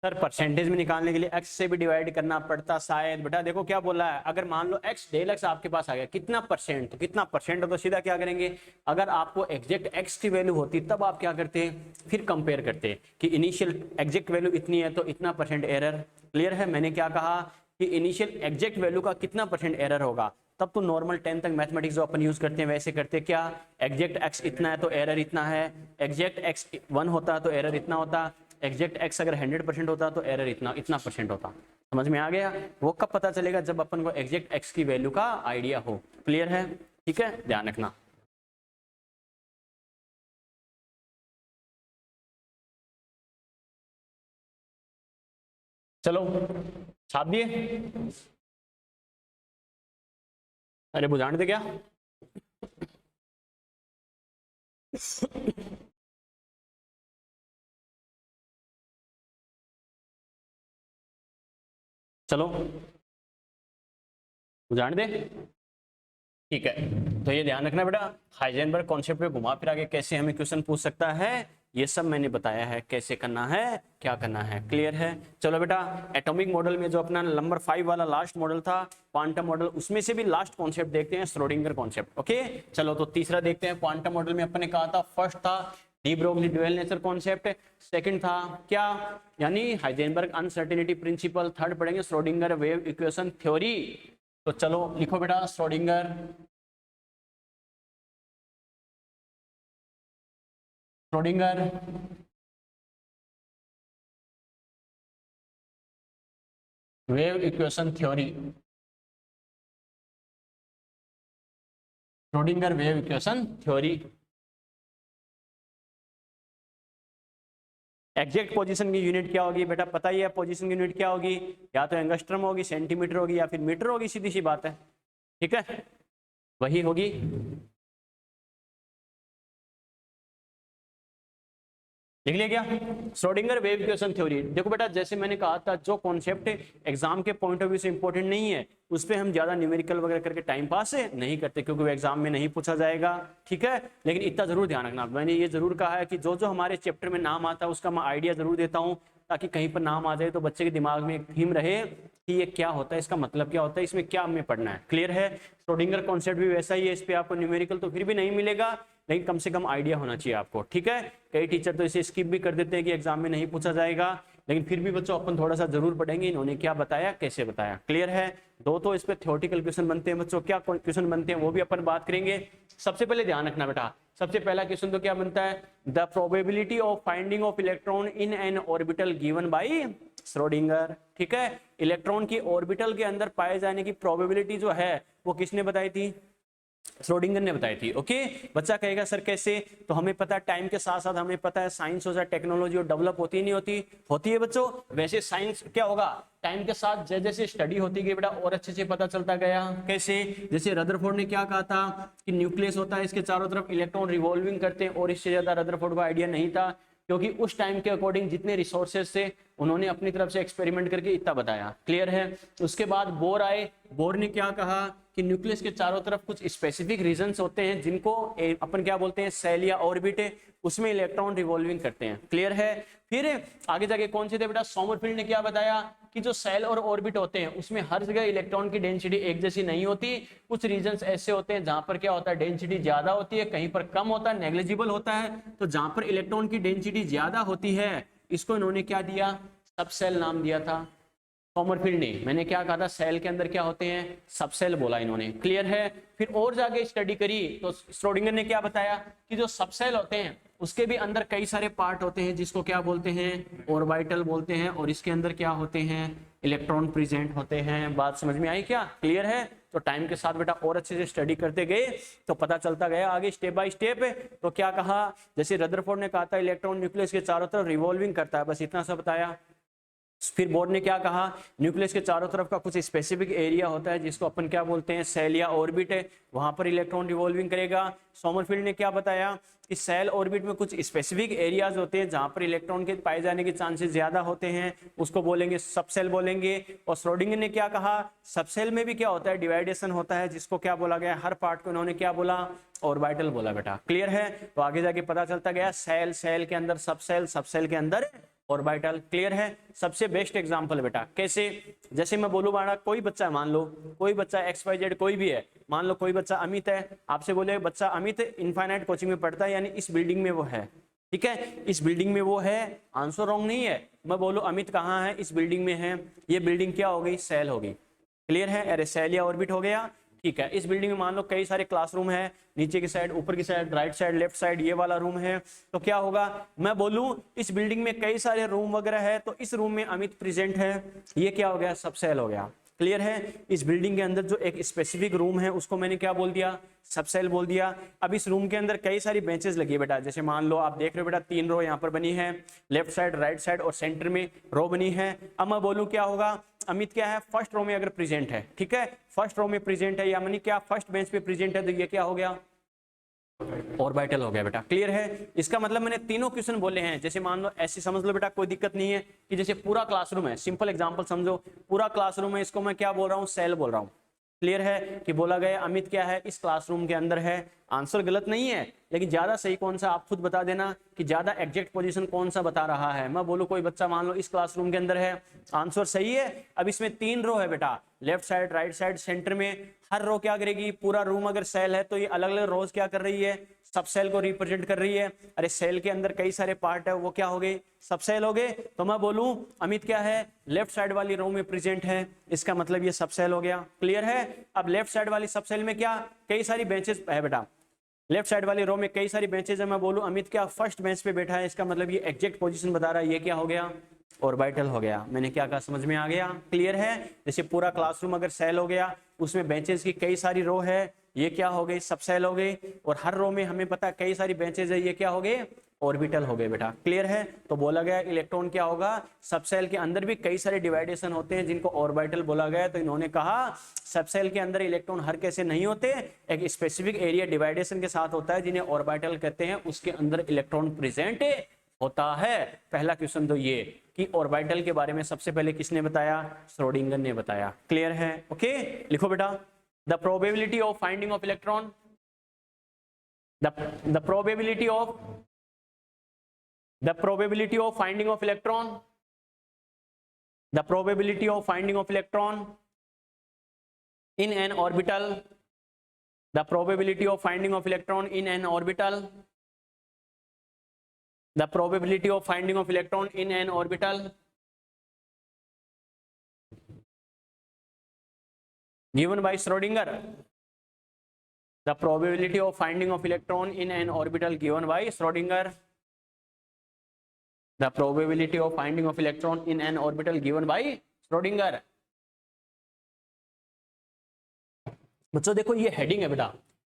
सर परसेंटेज में निकालने के लिए x से भी डिवाइड करना पड़ता शायद। बेटा देखो क्या बोला है, अगर मान लो x डेल x आपके पास आ गया, कितना परसेंट, तो कितना परसेंट है, तो सीधा क्या करेंगे, अगर आपको एग्जैक्ट x की वैल्यू होती तब आप क्या करते, फिर कंपेयर करते कि इनिशियल एग्जैक्ट वैल्यू इतनी है तो इतना परसेंट एरर। क्लियर है, मैंने क्या कहा कि इनिशियल एग्जैक्ट वैल्यू का कितना परसेंट एरर होगा, तब तो नॉर्मल 10 तक मैथमेटिक्स जो अपन यूज करते हैं वैसे करते, क्या एग्जैक्ट x इतना है तो एरर इतना है, एग्जैक्ट x 1 होता तो एरर इतना होता, एग्जैक्ट x अगर 100% होता तो एरर इतना इतना परसेंट होता। समझ में आ गया? वो कब पता चलेगा, जब अपन को एग्जैक्ट x की वैल्यू का आइडिया हो। क्लियर है? ठीक है, ध्यान रखना। चलो छाप दिए, अरे बुझाने दे क्या। चलो बुझाने दे, ठीक है। तो ये ध्यान रखना बेटा, हाइजेनबर्ग कॉन्सेप्ट पे घुमा फिरा के कैसे हमें क्वेश्चन पूछ सकता है, ये सब मैंने बताया है कैसे करना है, क्या करना है। क्लियर है? चलो बेटा, एटॉमिक मॉडल में जो अपना नंबर 5 वाला लास्ट मॉडल था क्वांटम मॉडल, उसमें से भी लास्ट कॉन्सेप्ट देखते हैं, श्रोडिंगर कॉन्सेप्ट। ओके चलो, तो तीसरा देखते हैं। क्वांटम मॉडल में अपन ने कहा था, फर्स्ट था de Broglie dual nature concept, second था क्या, यानी हाइजेनबर्ग अनसर्टेनिटी प्रिंसिपल, थर्ड पढ़ेंगे श्रोडिंगर वेव इक्वेशन थ्योरी। तो चलो लिखो बेटा, Schrodinger Schrodinger wave equation theory, Schrodinger wave equation theory. Exact position की यूनिट क्या होगी बेटा, पता ही है पोजीशन की यूनिट क्या होगी, या तो एंगस्ट्रम होगी, सेंटीमीटर होगी, या फिर मीटर होगी, सीधी सी बात है। ठीक है, वही होगी। लिख लिया क्या, श्रोडिंगर वेव इक्वेशन थ्योरी। देखो बेटा, जैसे मैंने कहा था, जो कॉन्सेप्ट एग्जाम के पॉइंट ऑफ व्यू से इंपॉर्टेंट नहीं है, उस पर हम ज्यादा न्यूमेरिकल वगैरह करके टाइम पास नहीं करते, क्योंकि वो एग्जाम में नहीं पूछा जाएगा। ठीक है, लेकिन इतना जरूर ध्यान रखना, मैंने ये जरूर कहा है कि जो जो हमारे चैप्टर में नाम आता है उसका मैं आइडिया जरूर देता हूँ, ताकि कहीं पर नाम आ जाए तो बच्चे के दिमाग में एक थीम रहे कि ये क्या होता है, इसका मतलब क्या होता है, इसमें क्या हमें पढ़ना है। क्लियर है? श्रोडिंगर कॉन्सेप्ट भी वैसा ही है, इस पे आपको न्यूमेरिकल तो फिर भी नहीं मिलेगा, लेकिन कम से कम आइडिया होना चाहिए आपको। ठीक है, कई टीचर तो इसे स्किप भी कर देते हैं कि एग्जाम में नहीं पूछा जाएगा, लेकिन फिर भी बच्चों अपन थोड़ा सा जरूर पढ़ेंगे इन्होंने क्या बताया, कैसे बताया। क्लियर है? दो तो इस पे थ्योरेटिकल क्वेश्चन बनते हैं बच्चों, क्या क्वेश्चन बनते हैं वो भी अपन बात करेंगे। सबसे पहले ध्यान रखना बेटा, सबसे पहला क्वेश्चन तो क्या बनता है, the probability of finding of electron in an orbital given by Schrodinger. ठीक है, इलेक्ट्रॉन की ऑर्बिटल के अंदर पाए जाने की प्रोबेबिलिटी जो है वो किसने बताई थी, श्रोडिंगर ने बताई थी। ओके, बच्चा कहेगा सर कैसे, तो हमें पता है टाइम के साथ साथ हमें पता है साइंस हो जाए, टेक्नोलॉजी और डेवलप होती नहीं होती, होती है बच्चों। वैसे साइंस क्या होगा, टाइम के साथ जैसे जैसे स्टडी होती गई बेटा और अच्छे से पता चलता गया। कैसे, जैसे रदरफोर्ड ने क्या कहा था कि न्यूक्लियस होता है, इसके चारों तरफ इलेक्ट्रॉन रिवॉल्विंग करते हैं, और इससे ज्यादा रदरफोर्ड को आइडिया नहीं था, क्योंकि उस टाइम के अकॉर्डिंग जितने रिसोर्सेज थे उन्होंने अपनी तरफ से एक्सपेरिमेंट करके इतना बताया। क्लियर है? उसके बाद बोर आए, बोर ने क्या कहा कि न्यूक्लियस के चारों तरफ कुछ स्पेसिफिक रीजन्स होते हैं जिनको अपन क्या बोलते हैं, सेल या ऑर्बिट, उसमें इलेक्ट्रॉन रिवॉल्विंग करते हैं। क्लियर है? फिर आगे जाके कौन से थे बेटा, सोमरफील्ड ने क्या बताया कि जो सेल और ऑर्बिट होते हैं उसमें हर जगह इलेक्ट्रॉन की डेंसिटी एक जैसी नहीं होती, कुछ रीजन्स ऐसे होते हैं जहां पर क्या होता है डेंसिटी ज्यादा होती है, कहीं पर कम होता है, नेग्लिजिबल होता है। तो जहां पर इलेक्ट्रॉन की डेंसिटी ज्यादा होती है इसको इन्होंने क्या दिया, सब सेल नाम दिया था। सोमरफील्ड ने, मैंने क्या कहा था, सेल के अंदर क्या होते हैं, सब सेल बोला इन्होंने। क्लियर है? फिर और जाके स्टडी करी तो श्रोडिंगर ने क्या बताया कि जो सब सेल होते हैं उसके भी अंदर कई सारे पार्ट होते हैं जिसको क्या बोलते हैं, ऑर्बिटल बोलते हैं, और इसके अंदर क्या होते हैं, इलेक्ट्रॉन प्रेजेंट होते हैं। बात समझ में आई क्या? क्लियर है? तो टाइम के साथ बेटा और अच्छे से स्टडी करते गए तो पता चलता गया आगे स्टेप बाय स्टेप। तो क्या कहा, जैसे रदरफोर्ड ने कहा था इलेक्ट्रॉन न्यूक्लियस के चारों तरफ रिवॉल्विंग करता है, बस इतना सा बताया। फिर बोर्ड ने क्या कहा, न्यूक्लियस के चारों तरफ का कुछ स्पेसिफिक एरिया होता है जिसको अपन क्या बोलते हैं, सेल या ऑर्बिट है, वहां पर इलेक्ट्रॉन रिवॉल्विंग करेगा। सोमरफील्ड ने क्या बताया कि सेल ऑर्बिट में कुछ स्पेसिफिक एरियाज होते हैं जहां पर इलेक्ट्रॉन के पाए जाने के चांसेस ज्यादा होते हैं, उसको बोलेंगे सब सेल बोलेंगे। और श्रोडिंगर ने क्या कहा, सब सेल में भी क्या होता है, डिवाइडेशन होता है, जिसको क्या बोला गया, हर पार्ट को इन्होंने क्या बोला, ऑर्बिटल बोला बेटा। क्लियर है? तो आगे जाके पता चलता गया सेल, सेल के अंदर सब सेल, सब सेल के अंदर ऑर्बिटल। क्लियर है, सबसे बेस्ट एग्जांपल बेटा। कैसे? जैसे मैं बोलूं बेटा, कोई बच्चा, मान लो कोई बच्चा XYZ कोई भी है, मान लो कोई बच्चा अमित है, आपसे बोले बच्चा अमित इनफाइनाइट कोचिंग में पढ़ता है, यानी इस बिल्डिंग में वो है, ठीक है, इस बिल्डिंग में वो है, आंसर रॉन्ग नहीं है। मैं बोलूं अमित कहाँ है, इस बिल्डिंग में है, ये बिल्डिंग क्या हो गई, सेल होगी। क्लियर है, अरे सेल या ऑर्बिट हो गया। ठीक है, इस बिल्डिंग में मान लो कई सारे क्लासरूम है, नीचे की साइड, ऊपर की side, right side, left side, ये वाला रूम है, तो क्या होगा, मैं बोलूं इस बिल्डिंग में कई सारे रूम वगैरह है, तो इस रूम में अमित प्रेजेंट है, ये क्या हो गया, सब सेल हो गया। क्लियर है, इस बिल्डिंग के अंदर जो एक स्पेसिफिक रूम है उसको मैंने क्या बोल दिया, सब सेल बोल दिया। अब इस रूम के अंदर कई सारी बेंचेस लगी है बेटा, जैसे मान लो आप देख रहे हो बेटा 3 रो यहाँ पर बनी है, लेफ्ट साइड, राइट साइड और सेंटर में रो बनी है। अब मैं बोलूं क्या होगा, अमित क्या है, फर्स्ट रो में अगर प्रेजेंट है, ठीक है, फर्स्ट रो में प्रेजेंट है, या मानी क्या फर्स्ट बेंच पे प्रेजेंट है, तो ये क्या हो गया, ऑर्बिटल हो गया बेटा। क्लियर है, इसका मतलब मैंने तीनों क्वेश्चन बोले हैं। जैसे मान लो ऐसे समझ लो बेटा, कोई दिक्कत नहीं है, कि जैसे पूरा क्लासरूम है, सिंपल एग्जांपल समझो, पूरा क्लासरूम है, इसको मैं क्या बोल रहा हूँ, सेल बोल रहा हूँ। क्लियर है, कि बोला गया अमित क्या है, इस क्लासरूम के अंदर है। आंसर गलत नहीं है, लेकिन ज्यादा सही कौन सा, आप खुद बता देना कि ज्यादा एग्जैक्ट पोजीशन कौन सा बता रहा है। मैं बोलूं कोई बच्चा मान लो इस क्लासरूम के अंदर है, आंसर सही है। अब इसमें 3 रो है बेटा, left side, right side, centre में, हर रो क्या करेगी, पूरा रूम अगर सेल है तो ये अलग अलग रोज क्या कर रही है, सब सेल को रिप्रेजेंट कर रही है। अरे सेल के अंदर कई सारे पार्ट है, वो क्या हो गए, सब सेल हो गए। तो मैं बोलूं अमित क्या है, लेफ्ट साइड वाली रो में प्रेजेंट है, इसका मतलब ये सब सेल हो गया। क्लियर है, अब लेफ्ट साइड वाली सब सेल में क्या, कई सारी बेंचेस है बेटा, लेफ्ट साइड वाली रो में कई सारी बेंचेस है, मैं बोलूं अमित क्या फर्स्ट बेंच पे बैठा है, इसका मतलब ये एग्जैक्ट पोजीशन बता रहा है, ये क्या हो गया, ऑर्बिटल हो गया। मैंने क्या कहा, समझ में आ गया। क्लियर है, जैसे पूरा क्लासरूम अगर सेल हो गया, उसमें बेंचेस की कई सारी रो है, ये क्या हो गई, सब सेल हो गई, और हर रो में हमें पता है कई सारी बेंचेस है, ये क्या हो गए, ऑर्बिटल हो गए बेटा। क्लियर है, तो बोला गया इलेक्ट्रॉन क्या होगा, सब सेल के अंदर भी कई सारे डिवाइडेशन होते हैं जिनको ऑर्बिटल बोला गया। तो इन्होंने कहा सब सेल के अंदर इलेक्ट्रॉन हर कैसे नहीं होते, एक स्पेसिफिक एरिया डिवाइडेशन के साथ होता है जिन्हें ऑर्बिटल कहते हैं, उसके अंदर इलेक्ट्रॉन प्रेजेंट होता है। पहला क्वेश्चन तो ये कि ऑर्बिटल के बारे में सबसे पहले किसने बताया, श्रोडिंगर ने बताया। क्लियर है, ओके, लिखो बेटा, the probability of finding of electron, the probability of the probability of finding of electron, the probability of finding of electron in an orbital, the probability of finding of electron in an orbital, the probability of finding of electron in an orbital given by Schrodinger, the probability of finding of electron in an orbital given by Schrodinger, the probability of finding of electron in an orbital given by Schrodinger। बच्चों देखो ये heading है बेटा,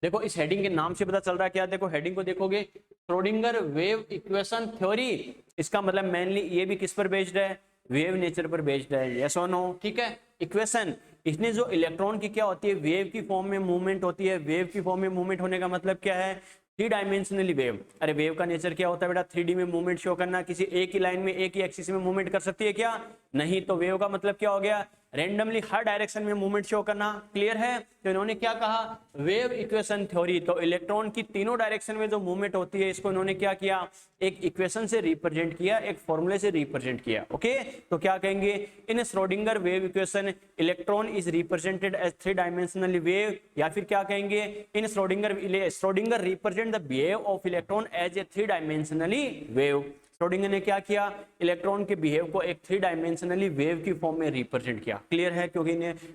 देखो इस heading के नाम से पता चल रहा है क्या, देखो हेडिंग को देखोगे, श्रोडिंगर वेव इक्वेशन थ्योरी, इसका मतलब मेनली ये भी किस पर बेस्ड है, वेव नेचर पर बेस्ड है, यस और नो। ठीक है, इक्वेशन, इसने जो इलेक्ट्रॉन की क्या होती है, वेव की फॉर्म में मूवमेंट होती है। वेव की फॉर्म में मूवमेंट होने का मतलब क्या है, 3 डायमेंशनली वेव। अरे वेव का नेचर क्या होता है बेटा, 3D में मूवमेंट शो करना। किसी एक ही लाइन में, एक ही एक्सिस में मूवमेंट कर सकती है क्या, नहीं। तो वेव का मतलब क्या हो गया, रेंडमली हर डायरेक्शन में मूवमेंट शो करना। क्लियर है, तो इन्होंने क्या कहा, वेव इक्वेशन थ्योरी। तो इलेक्ट्रॉन की तीनों डायरेक्शन में जो मूवमेंट होती है, इसको इन्होंने क्या किया, एक इक्वेशन से रिप्रेजेंट किया, एक फॉर्मूले से रिप्रेजेंट किया। ओके, तो क्या कहेंगे, in Schrodinger wave equation electron is represented as 3 dimensionally wave, या फिर क्या कहेंगे, in Schrodinger represent the behave of electron as a 3 dimensionally wave. Schrodinger ने क्या किया, इलेक्ट्रॉन के बिहेव को एक 3 डायमेंशनली वेव की फॉर्म में रिप्रेजेंट किया। क्लियर है, क्योंकि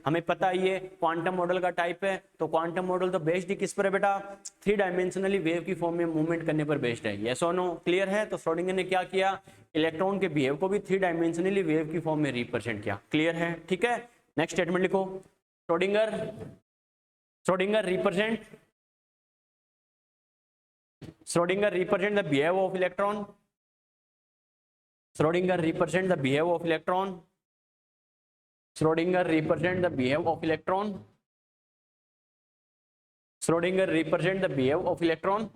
हमें पता है ये क्वांटम मॉडल का टाइप है, तो क्वांटम मॉडल तो बेस्ड किस पर है बेटा, 3 डायमेंशनली वेव की फॉर्म में मूवमेंट करने पर बेस्ड है, यस और नो। क्लियर है, तो श्रोडिंगर ने क्या किया, इलेक्ट्रॉन के बिहेव को भी 3 डायमेंशनली वेव की फॉर्म में रिप्रेजेंट किया। क्लियर है, ठीक है, नेक्स्ट स्टेटमेंट लिखो, Schrodinger represent the behave of electron, Schrodinger represent the behave of electron, Schrodinger represent the behave of electron, Schrodinger represent the behave of electron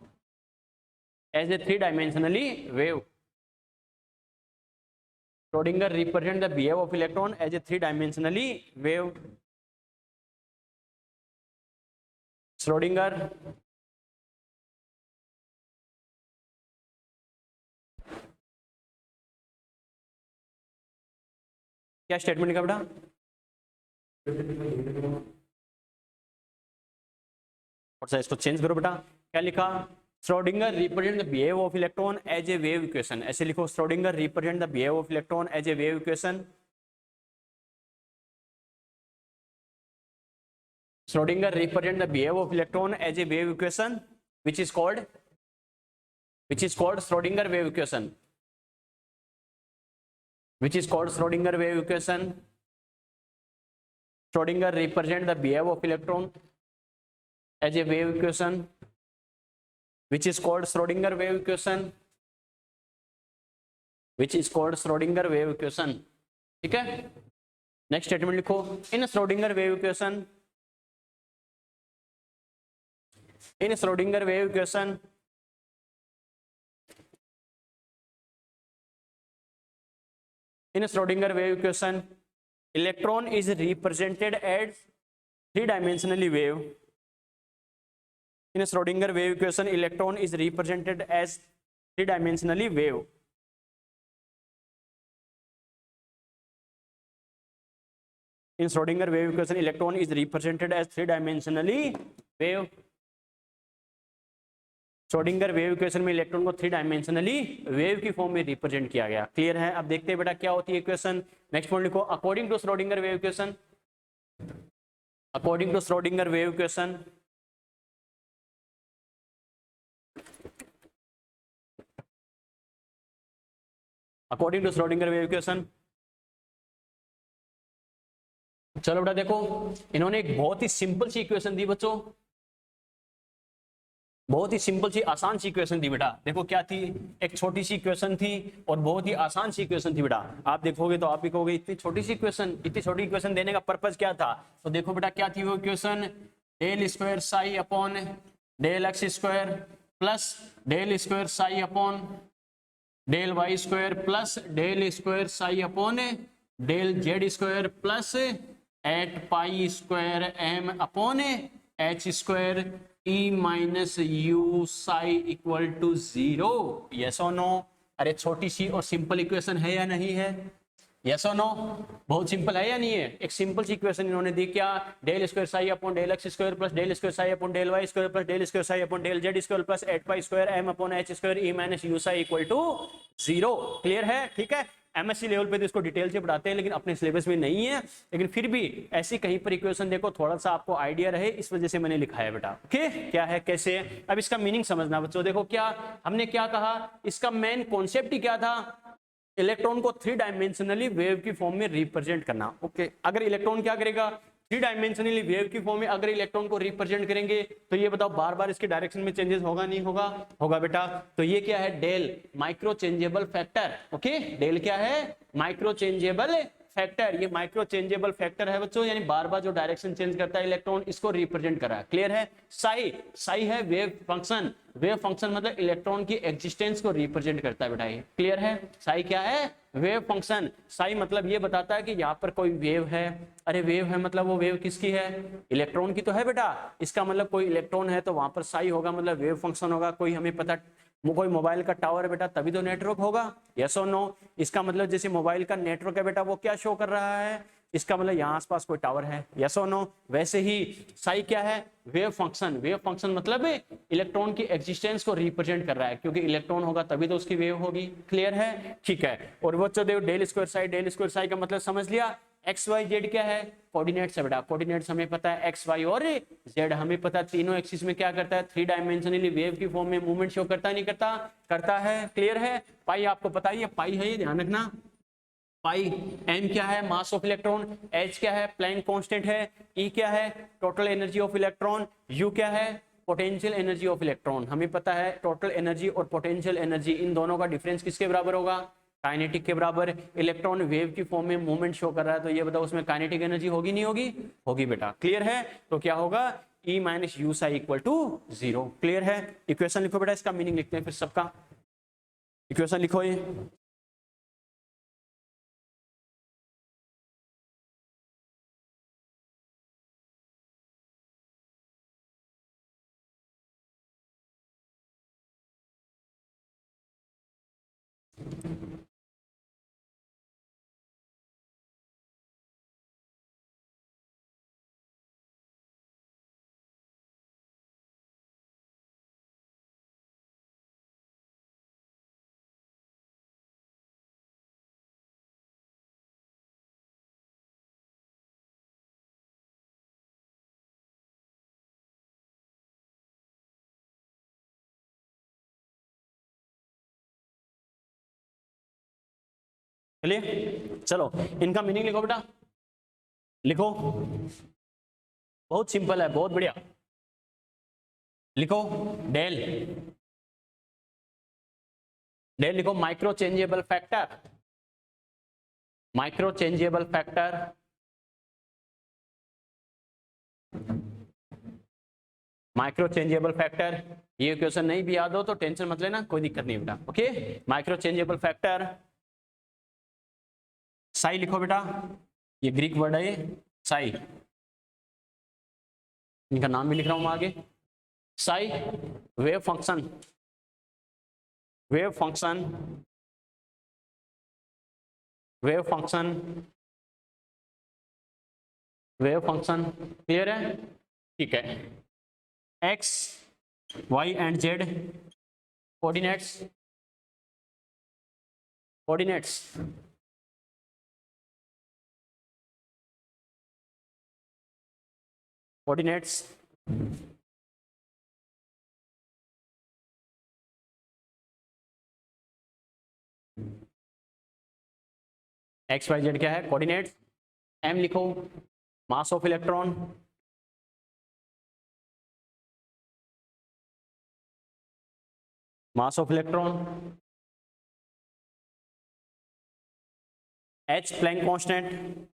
as a 3-dimensionally wave, Schrodinger represent the behave of electron as a 3-dimensionally wave, Schrodinger क्या statement लिखा बेटा? और sir इसको change करो बेटा, क्या लिखा? Schrodinger represent the behave of electron as a wave equation, ऐसे लिखो, Schrodinger represent the behave of electron as a wave equation. Schrodinger represent the behavior of electron as a wave equation, which is called Schrodinger wave equation, which is called Schrodinger wave equation. Schrodinger represent the behavior of electron as a wave equation, which is called Schrodinger wave equation, which is called Schrodinger wave equation. ठीक है, next statement लिखो, in Schrodinger wave equation, in Schrodinger wave equation, in Schrodinger wave equation, electron is represented as three-dimensionally wave. In Schrodinger wave equation, electron is represented as three-dimensionally wave. In Schrodinger wave equation, electron is represented as three-dimensionally wave. Schrodinger wave equation में electron को three dimensionally wave की form में represent किया गया। Clear है? अब देखते हैं बेटा क्या होती है इक्वेशन। नेक्स्ट पॉइंट लिखो, according to Schrodinger wave equation, according to Schrodinger wave equation, according to Schrodinger wave equation. चलो बेटा देखो, इन्होंने एक बहुत ही सिंपल सी इक्वेशन दी बच्चों, बहुत ही सिंपल सी आसान सी इक्वेशन थी बेटा। देखो क्या थी, एक छोटी सी इक्वेशन थी और बहुत ही आसान सी इक्वेशन थी बेटा। आप देखोगे तो आप भी कहोगे इतनी छोटी सी इक्वेशन, इतनी छोटी इक्वेशन देने का पर्पस क्या था? तो देखो बेटा क्या थी वो equation, del square psi upon del x square plus del square psi upon del y square plus del square psi upon del z square plus eight pi square m upon h square E minus U psi equal to 0। Yes और no? अरे छोटी सी और simple equation है या नहीं है? Yes और no? बहुत सिंपल है या नहीं है? एक सिंपल सी इक्वेशन इन्होंने दी, क्या? Del square psi upon del x square plus del square psi upon del y square plus del square psi upon del z square plus eight pi square m upon h square E minus U psi equal to 0। Clear है? ठीक है, MSc level पे तो इसको detail से पढ़ाते हैं, लेकिन अपने सिलेबस में नहीं है। लेकिन फिर भी ऐसी कहीं पर इक्वेशन देखो, थोड़ा सा आपको आइडिया रहे, इस वजह से मैंने लिखा है बेटा। ओके, क्या है, कैसे है, अब इसका मीनिंग समझना बच्चों। देखो क्या हमने क्या कहा, इसका मेन कॉन्सेप्ट ही क्या था, इलेक्ट्रॉन को थ्री डायमेंशनली वेव की फॉर्म में रिप्रेजेंट करना। ओके, अगर इलेक्ट्रॉन क्या करेगा, थ्री डायमेंशनली वेव की फॉर्म में अगर इलेक्ट्रॉन को रिप्रेजेंट करेंगे तो ये बताओ बार बार इसके डायरेक्शन में चेंजेस होगा नहीं होगा? होगा बेटा। तो ये क्या है, del micro changeable factor. Okay, del क्या है, माइक्रो चेंजेबल फैक्टर। ये माइक्रो चेंजेबल फैक्टर है बच्चों, यानी बार बार जो डायरेक्शन चेंज करता है इलेक्ट्रॉन, इसको रिप्रेजेंट कर रहा है। क्लियर है? साई, साई है वेव फंक्शन, वेव फंक्शन मतलब इलेक्ट्रॉन की एग्जिस्टेंस को रिप्रेजेंट करता है बेटा ये। क्लियर है? साई क्या है, वेव फंक्शन। साई मतलब ये बताता है कि यहाँ पर कोई वेव है। अरे वेव है मतलब वो वेव किसकी है, इलेक्ट्रॉन की तो है बेटा। इसका मतलब कोई इलेक्ट्रॉन है तो वहां पर साई होगा, मतलब वेव फंक्शन होगा। कोई हमें पता, कोई मोबाइल का टावर है बेटा, तभी तो नेटवर्क होगा। यस और नो? इसका मतलब जैसे मोबाइल का नेटवर्क है बेटा, वो क्या शो कर रहा है, इसका मतलब यहाँ आसपास कोई टावर है। यस और नो? वैसे ही साई क्या है, वेव फंक्शन। वेव फंक्शन मतलब इलेक्ट्रॉन की एग्जिस्टेंस को रिप्रेजेंट कर रहा है, क्योंकि इलेक्ट्रॉन होगा तभी तो उसकी वेव होगी। क्लियर है? ठीक है। और वो चलो del square psi, del square psi का मतलब समझ लिया। एक्स वाई जेड क्या है, कोऑर्डिनेट्स है बेटा। कोऑर्डिनेट्स हमें पता है, एक्स वाई और जेड हमें पता है। तीनों एक्सिस में क्या करता है, थ्री डायमेंशनली वेव की फॉर्म में मूवमेंट शो करता है नहीं करता? करता है। क्लियर है? पाई आपको पता ही है, पाई है ये, ध्यान रखना। पाई, एम क्या है, मास ऑफ इलेक्ट्रॉन, एच क्या है, प्लैंक कांस्टेंट है, ई क्या है, total energy of electron, you क्या है, पोटेंशियल एनर्जी ऑफ इलेक्ट्रॉन। हमें पता है टोटल एनर्जी और पोटेंशियल एनर्जी, इन दोनों का डिफरेंस किसके बराबर होगा, काइनेटिक के बराबर। इलेक्ट्रॉन वेव की फॉर्म में मूवमेंट शो कर रहा है, तो ये बताओ उसमें काइनेटिक एनर्जी होगी नहीं होगी? होगी बेटा। क्लियर है? तो क्या होगा, E minus U psi equal to 0। Clear है? इक्वेशन लिखो बेटा, इसका मीनिंग लिखते हैं फिर सबका। इक्वेशन लिखो ये, चलिए चलो इनका मीनिंग लिखो बेटा, लिखो, बहुत सिंपल है, बहुत बढ़िया। लिखो डेल, डेल लिखो micro changeable factor, micro changeable factor, micro changeable factor. ये क्वेश्चन नहीं भी याद हो तो टेंशन मत लेना, कोई दिक्कत नहीं बेटा। Okay, micro changeable factor, Sai लिखो बेटा, ये ग्रीक वर्ड है साई, इनका नाम भी लिख रहा हूं मैं आगे। Psi wave function, wave function, wave function, wave function, clear है? ठीक है, x y and z coordinates, coordinates, coordinates, x y z क्या है? कोऑर्डिनेट्स। एम लिखो mass of electron, mass of electron. H Planck constant,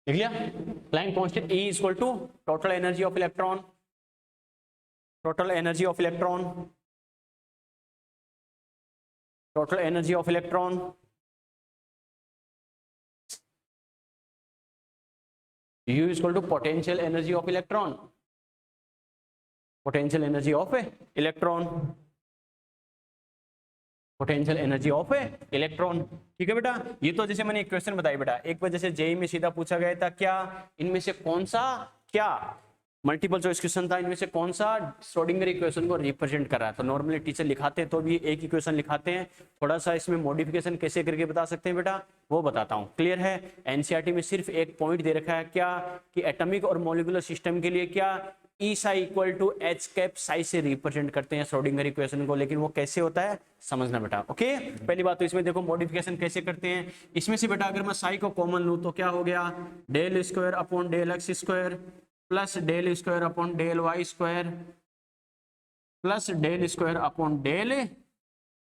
लिख लिया? Planck constant E equal to total energy of electron, total energy of electron, total energy of electron, U equal to potential energy of electron, potential energy of electron, potential energy of electron. ठीक है बेटा, ये तो जैसे मैंने एक question बताया बेटा, एक बार जैसे जेई में सीधा पूछा गया था, क्या इनमें से कौन सा, क्या मल्टीपल चॉइस क्वेश्चन था, इनमें से कौन सा श्रोडिंगर इक्वेशन को रिप्रेजेंट कर रहा है। तो नॉर्मली टीचर लिखाते हैं तो भी एक इक्वेशन लिखाते हैं, थोड़ा सा इसमें मॉडिफिकेशन कैसे करके बता सकते हैं बेटा, वो बताता हूँ। क्लियर है? एनसीईआरटी में सिर्फ एक पॉइंट दे रखा है क्या, कि एटॉमिक और मॉलिक्यूलर सिस्टम के लिए क्या E psi equal to H cap psi से रिप्रेजेंट करते हैं श्रोडिंगर इक्वेशन को, लेकिन वो कैसे होता है समझना बेटा। ओके, पहली बात तो इसमें देखो मॉडिफिकेशन कैसे करते हैं। इसमें से बेटा अगर मैं साई को कॉमन लूं तो क्या हो गया, del square upon del x square plus del square upon del y square plus del square upon del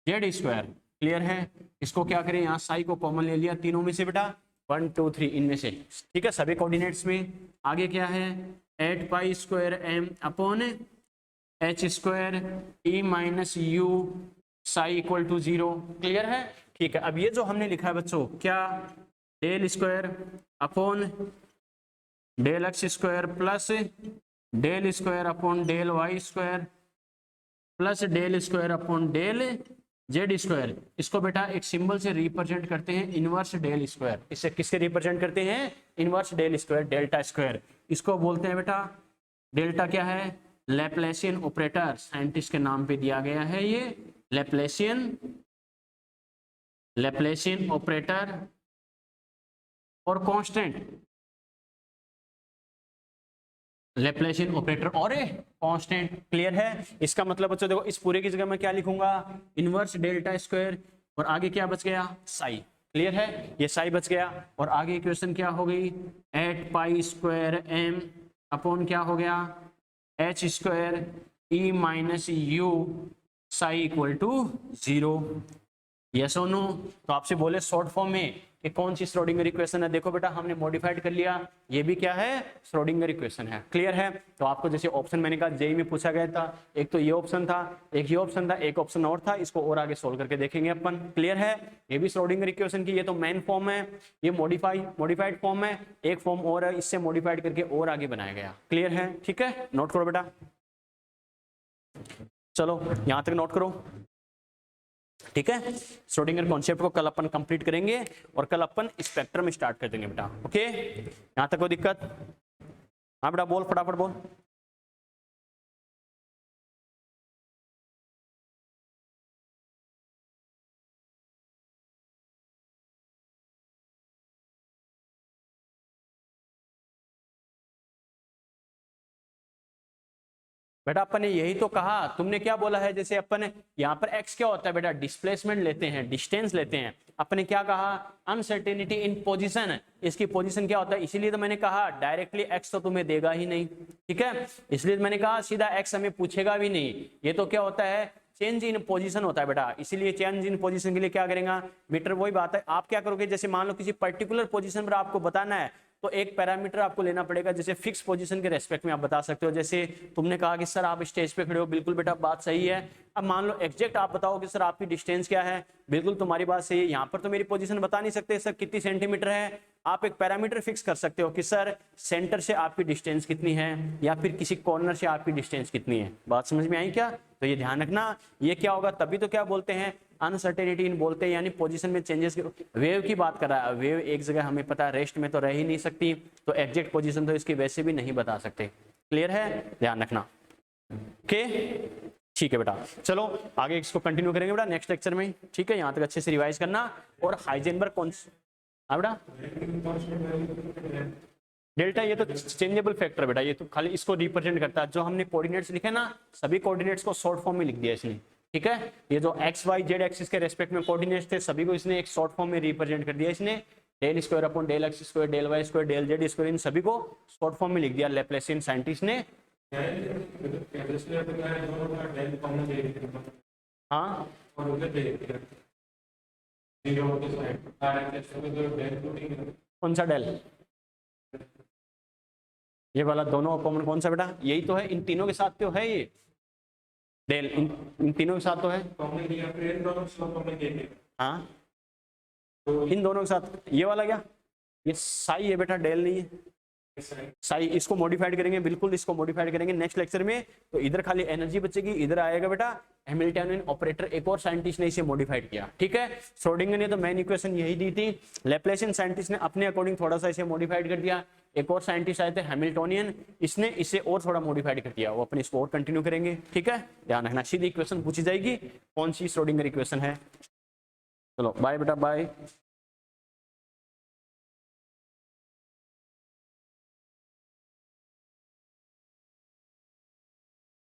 z square. Clear है? इसको क्या करें, यहाँ साई को कॉमन ले लिया तीनों में से बेटा, 1 2 3 इनमें से। ठीक है, सभी कोऑर्डिनेट्स में। आगे क्या है, 8 pi square m upon h square E minus U psi equal to 0। Clear है? ठीक है, अब ये जो हमने लिखा है बच्चों, क्या del square upon del x square plus del square upon del y square plus del square upon del z square, इसको बेटा एक सिंबल से रिप्रेजेंट करते हैं, इनवर्स डेल स्क्वायर। इससे किसके रिप्रेजेंट करते हैं, inverse del square, delta square. इसको बोलते हैं बेटा, डेल्टा क्या है, लैप्लासियन ऑपरेटर, साइंटिस्ट के नाम पे दिया गया है ये, लैप्लासियन, लैप्लासियन ऑपरेटर और कांस्टेंट, लैप्लासियन ऑपरेटर और कांस्टेंट। क्लियर है? इसका मतलब बच्चों देखो, इस पूरे की जगह मैं क्या लिखूंगा, इनवर्स डेल्टा स्क्वायर, और आगे क्या बच गया, साई। क्लियर है? ये साई बच गया, और आगे इक्वेशन क्या हो गई, 8 पाई स्क्वायर एम अपॉन क्या हो गया, h square E minus U psi equal to 0। Yes और नो? तो आपसे बोले शॉर्ट फॉर्म में कि कौन सी श्रोडिंगर इक्वेशन है, देखो बेटा हमने मॉडिफाइड कर लिया, ये भी क्या है, श्रोडिंगर इक्वेशन है। क्लियर है? तो आपको जैसे ऑप्शन मैंने कहा जेई में पूछा गया था, एक तो ये ऑप्शन था, एक ये ऑप्शन था, एक ऑप्शन और था, इसको और आगे सोल्व करके देखेंगे अपन। क्लियर है? ये भी श्रोडिंगर इक्वेशन की, ये तो मेन फॉर्म है, ये मॉडिफाइड फॉर्म है, एक फॉर्म और है, इससे मॉडिफाइड करके और आगे बनाया गया। क्लियर है? ठीक है, नोट करो बेटा, चलो यहां तक नोट करो। ठीक है, श्रोडिंगर कॉन्सेप्ट को कल अपन कंप्लीट करेंगे, और कल अपन स्पेक्ट्रम स्टार्ट कर देंगे बेटा। ओके, यहां तक कोई दिक्कत? हाँ बेटा बोल, फटाफट बोल। बेटा अपन ने यही तो कहा, तुमने क्या बोला है, जैसे अपन यहाँ पर x क्या होता है बेटा, डिस्प्लेसमेंट लेते हैं, डिस्टेंस लेते हैं। अपन ने क्या कहा, अनसर्टेनिटी इन पोजीशन, इसकी पोजीशन क्या होता है, इसीलिए तो मैंने कहा डायरेक्टली x तो तुम्हें देगा ही नहीं, ठीक है, इसलिए मैंने कहा सीधा x हमें पूछेगा भी नहीं। ये तो क्या होता है, चेंज इन पोजीशन होता है बेटा, इसीलिए चेंज इन पोजीशन के लिए क्या करेगा मीटर। वही बात है, आप क्या करोगे, जैसे मान लो किसी पर्टिकुलर पोजीशन पर आपको बताना है तो एक पैरामीटर आपको लेना पड़ेगा, जैसे फिक्स पोजीशन के रेस्पेक्ट में आप बता सकते हो। जैसे तुमने कहा कि सर आप स्टेज पे खड़े हो, बिल्कुल बेटा बात सही है। अब मान लो एग्जैक्ट आप बताओ कि सर आपकी डिस्टेंस क्या है, बिल्कुल तुम्हारी बात सही है। यहाँ पर तो मेरी पोजीशन बता नहीं सकते सर कितनी सेंटीमीटर है, आप एक पैरामीटर फिक्स कर सकते हो कि सर सेंटर से आपकी डिस्टेंस कितनी है, या फिर किसी कॉर्नर से आपकी डिस्टेंस कितनी है। बात समझ में आई क्या? तो ये ध्यान रखना, ये क्या होगा, तभी तो क्या बोलते हैं अनसर्टेनिटी इन बोलते हैं, यानी पोजीशन में चेंजेस। वेव की बात कर रहा है, वेव एक जगह हमें पता है रेस्ट में तो रह ही नहीं सकती, तो एग्जैक्ट पोजीशन तो इसकी वैसे भी नहीं बता सकते। क्लियर है, ध्यान रखना। ओके ठीक है बेटा, चलो आगे इसको कंटिन्यू करेंगे बेटा नेक्स्ट लेक्चर में, ठीक है। यहाँ तक अच्छे से रिवाइज करना। और हाइजेनबर्ग कौन बेटा, डेल्टा ये तो चेंजेबल फैक्टर बेटा, ये तो खाली इसको रिप्रेजेंट करता है। जो हमने कोऑर्डिनेट्स लिखे ना, सभी कोऑर्डिनेट्स को शॉर्ट फॉर्म में लिख दिया इसने, ठीक है। ये जो एक्स वाई जेड एक्सिस के रेस्पेक्ट में कोऑर्डिनेट्स थे, सभी को इसने एक शॉर्ट फॉर्म में रिप्रेजेंट कर दिया इसने। Del square upon del x square, del y square, del z square, इन सभी को शॉर्ट फॉर्म में लिख दिया लैप्लासियन साइंटिस्ट ने। हाँ कौन सा डेल, ये वाला दोनों कॉमन कौन सा बेटा, यही तो है, इन तीनों के साथ तो है ये डेल, इन तीनों के साथ तो है। हाँ इन दोनों के साथ ये वाला क्या, ये साई है बेटा, डेल नहीं है साई। इसको मॉडिफाइड करेंगे, बिल्कुल इसको मॉडिफाइड करेंगे नेक्स्ट लेक्चर में। तो इधर खाली एनर्जी बचेगी, इधर आएगा बेटा हैमिल्टनियन ऑपरेटर, एक और साइंटिस्ट ने इसे मॉडिफाइड किया, ठीक है। श्रोडिंगर ने तो मेन इक्वेशन यही दी थी, लैप्लासियन साइंटिस्ट ने अपने अकॉर्डिंग थोड़ा सा इसे मॉडिफाइड कर दिया। एक और साइंटिस्ट आए थे हैमिल्टनियन, इसने इसे और थोड़ा मॉडिफाइड कर दिया, वो अपने इसको और कंटिन्यू करेंगे, ठीक है। ध्यान रखना, सीधी इक्वेशन पूछी जाएगी, कौन सी श्रोडिंगर इक्वेशन है। चलो बाय बेटा बाय।